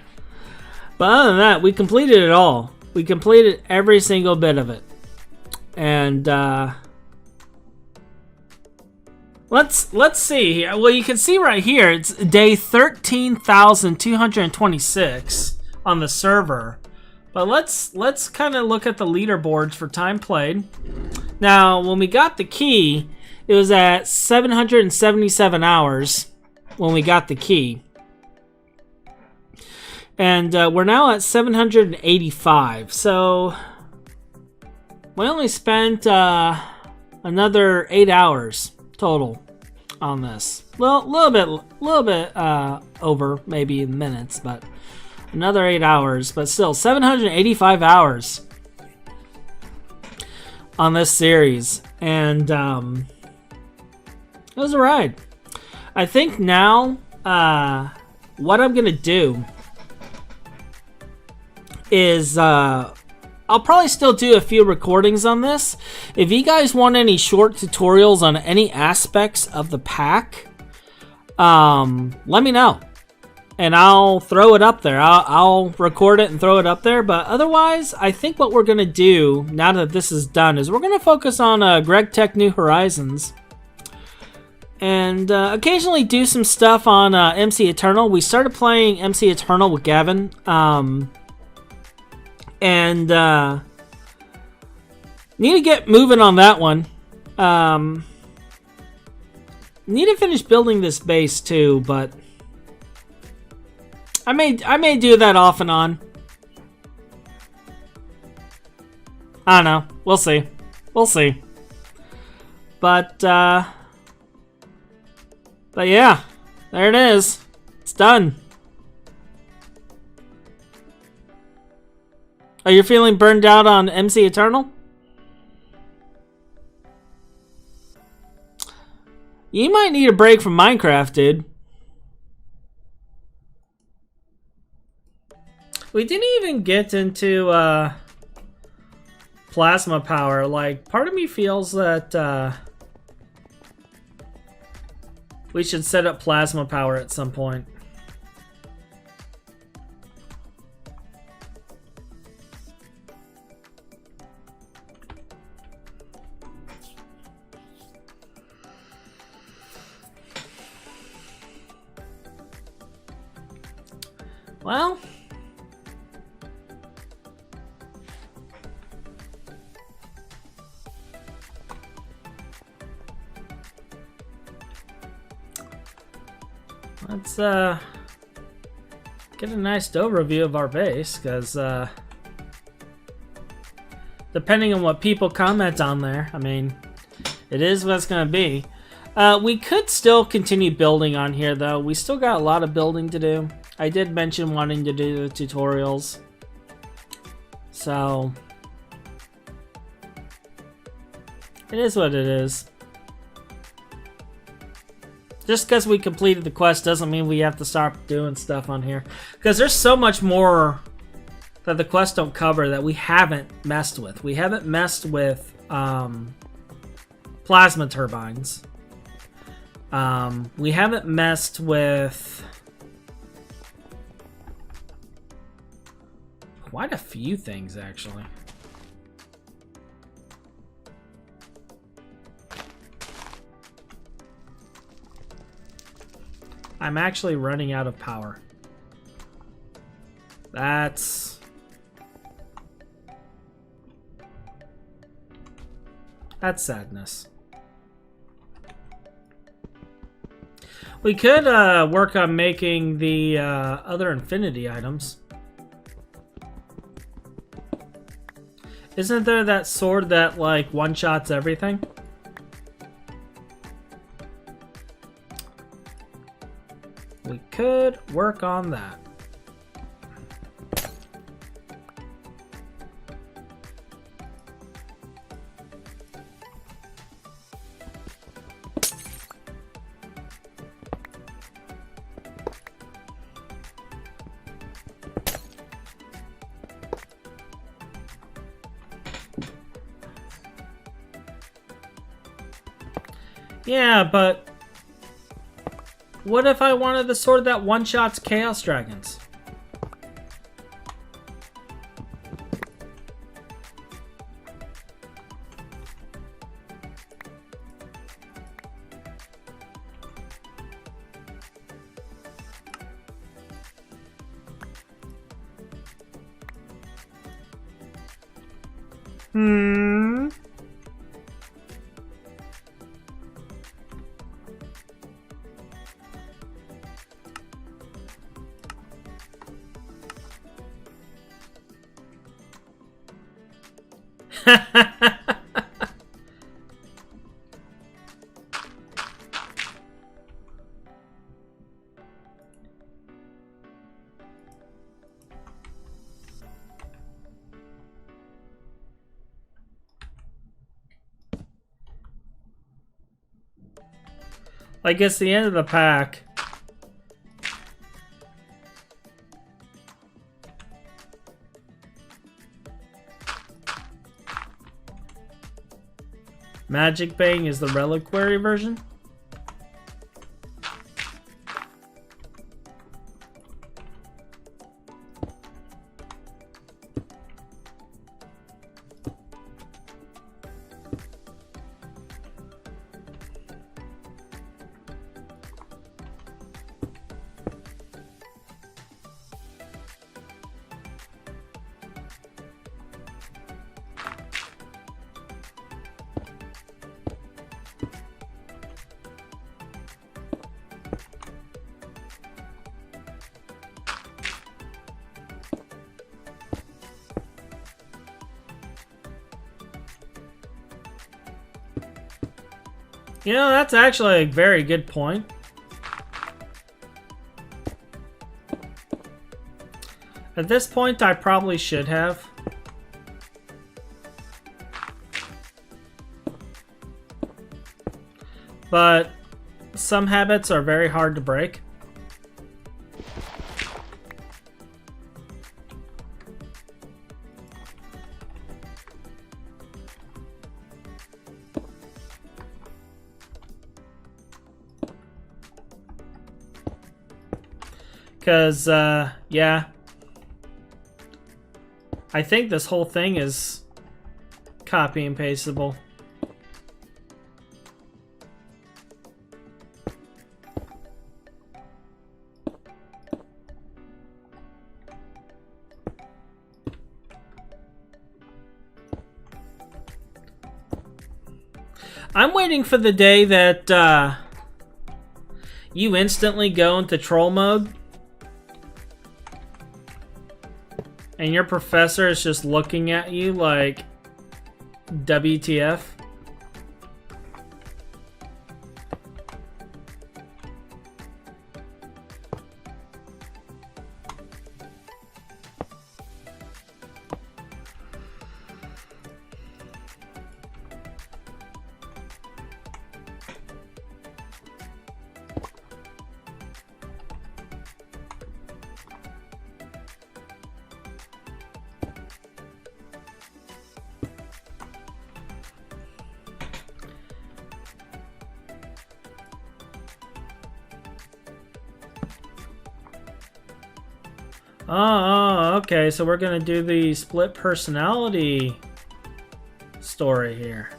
other than that, we completed it all. We completed every single bit of it. And let's see here. Well, you can see right here, it's day 13,226 on the server. But let's kind of look at the leaderboards for time played. Now, when we got the key, it was at 777 hours when we got the key. And we're now at 785. So we only spent another 8 hours total on this. Well, little bit over maybe in minutes, but another 8 hours. But still, 785 hours on this series, and it was a ride. I think now what I'm gonna do is I'll probably still do a few recordings on this. If you guys want any short tutorials on any aspects of the pack, let me know, and I'll throw it up there. I'll record it and throw it up there. But otherwise, I think what we're gonna do now that this is done is we're gonna focus on Greg Tech New Horizons, and occasionally do some stuff on MC Eternal. We started playing MC Eternal with Gavin. And need to get moving on that one. Need to finish building this base too, but I may do that off and on. I don't know. We'll see. We'll see. But yeah, there it is. It's done. Are you feeling burned out on MC Eternal? You might need a break from Minecraft, dude. We didn't even get into plasma power. Like, part of me feels that we should set up plasma power at some point. Well, let's get a nice overview of our base, because depending on what people comment on there, I mean, it is what it's going to be. We could still continue building on here, though. We still got a lot of building to do. I did mention wanting to do the tutorials, so it is what it is. Just because we completed the quest doesn't mean we have to start doing stuff on here, because there's so much more that the quests don't cover that we haven't messed with. We haven't messed with plasma turbines. We haven't messed with quite a few things, actually. I'm actually running out of power. That's sadness. We could work on making the other infinity items. Isn't there that sword that, like, one-shots everything? We could work on that. Yeah, but what if I wanted the sword that one-shots Chaos Dragons? Like, it's the end of the pack. Magic Bang is the reliquary version. You know, that's actually a very good point. At this point, I probably should have. But some habits are very hard to break. Because, yeah. I think this whole thing is copy and pasteable. I'm waiting for the day that you instantly go into troll mode and your professor is just looking at you like, WTF? Oh, okay, so we're gonna do the split personality story here.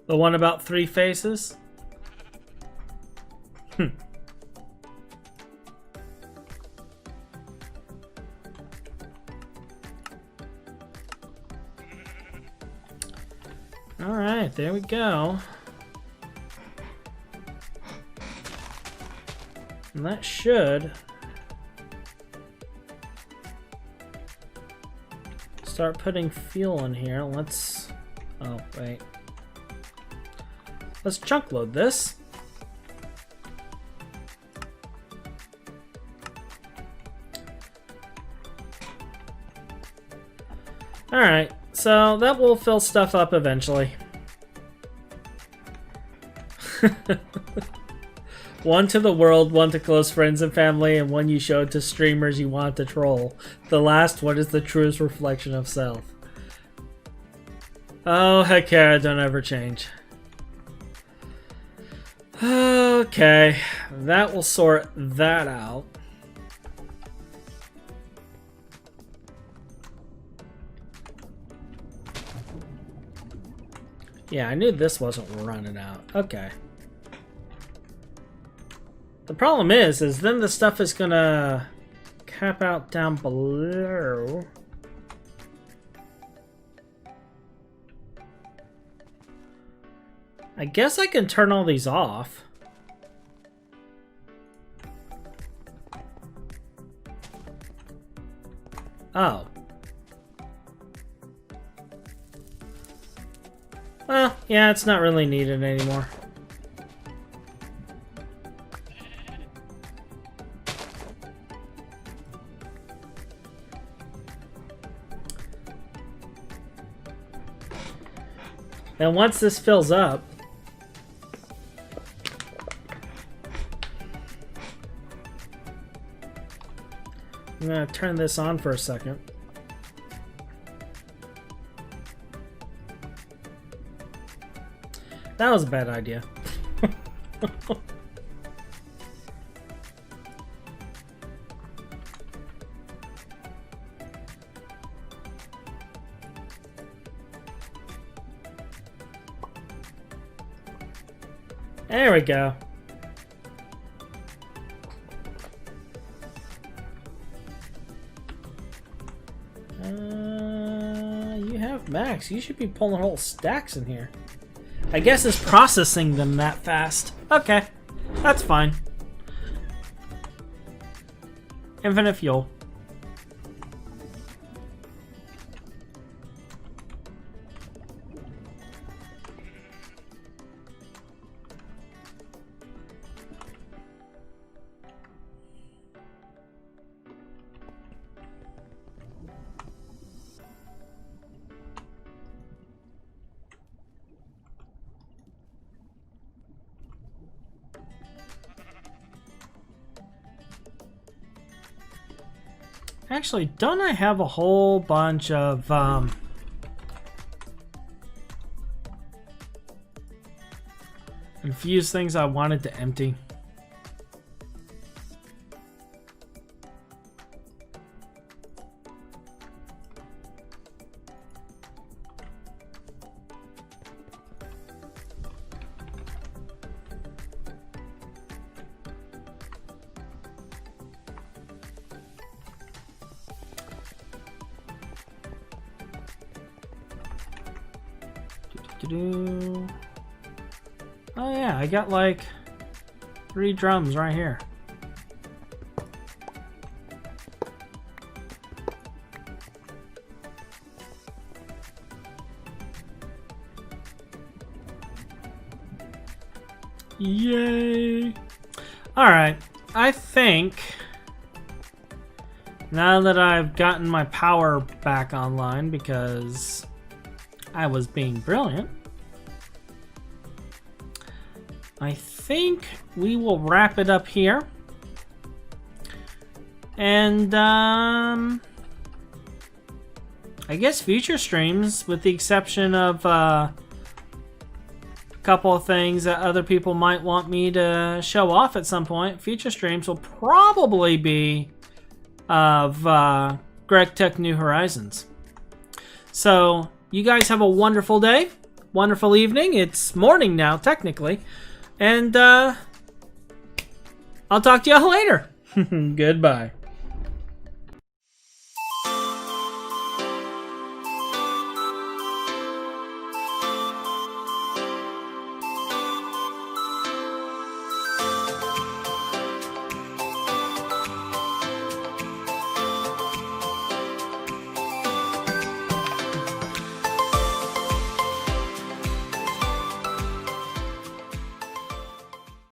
The one about 3 faces? Alright, there we go. And that should start putting fuel in here. Let's... oh, wait. Let's chunk load this. Alright, so that will fill stuff up eventually. One to the world, one to close friends and family, and one you show to streamers you want to troll. The last one is the truest reflection of self. Oh, heck yeah, don't ever change. Okay, that will sort that out. Yeah, I knew this wasn't running out. Okay. The problem is then the stuff is gonna cap out down below. I guess I can turn all these off. Oh. Well, yeah, it's not really needed anymore. And once this fills up, I'm gonna turn this on for a second. That was a bad idea. There we go. You have max. You should be pulling whole stacks in here. I guess it's processing them that fast. Okay, that's fine. Infinite fuel. Actually, don't I have a whole bunch of infused things I wanted to empty? Oh yeah, I got like 3 drums right here. Yay! Alright, I think now that I've gotten my power back online because I was being brilliant, I think we will wrap it up here. And I guess future streams, with the exception of a couple of things that other people might want me to show off at some point, future streams will probably be of Greg Tech New Horizons. So you guys have a wonderful day. wonderful evening. It's morning now, technically. And I'll talk to y'all later. Goodbye.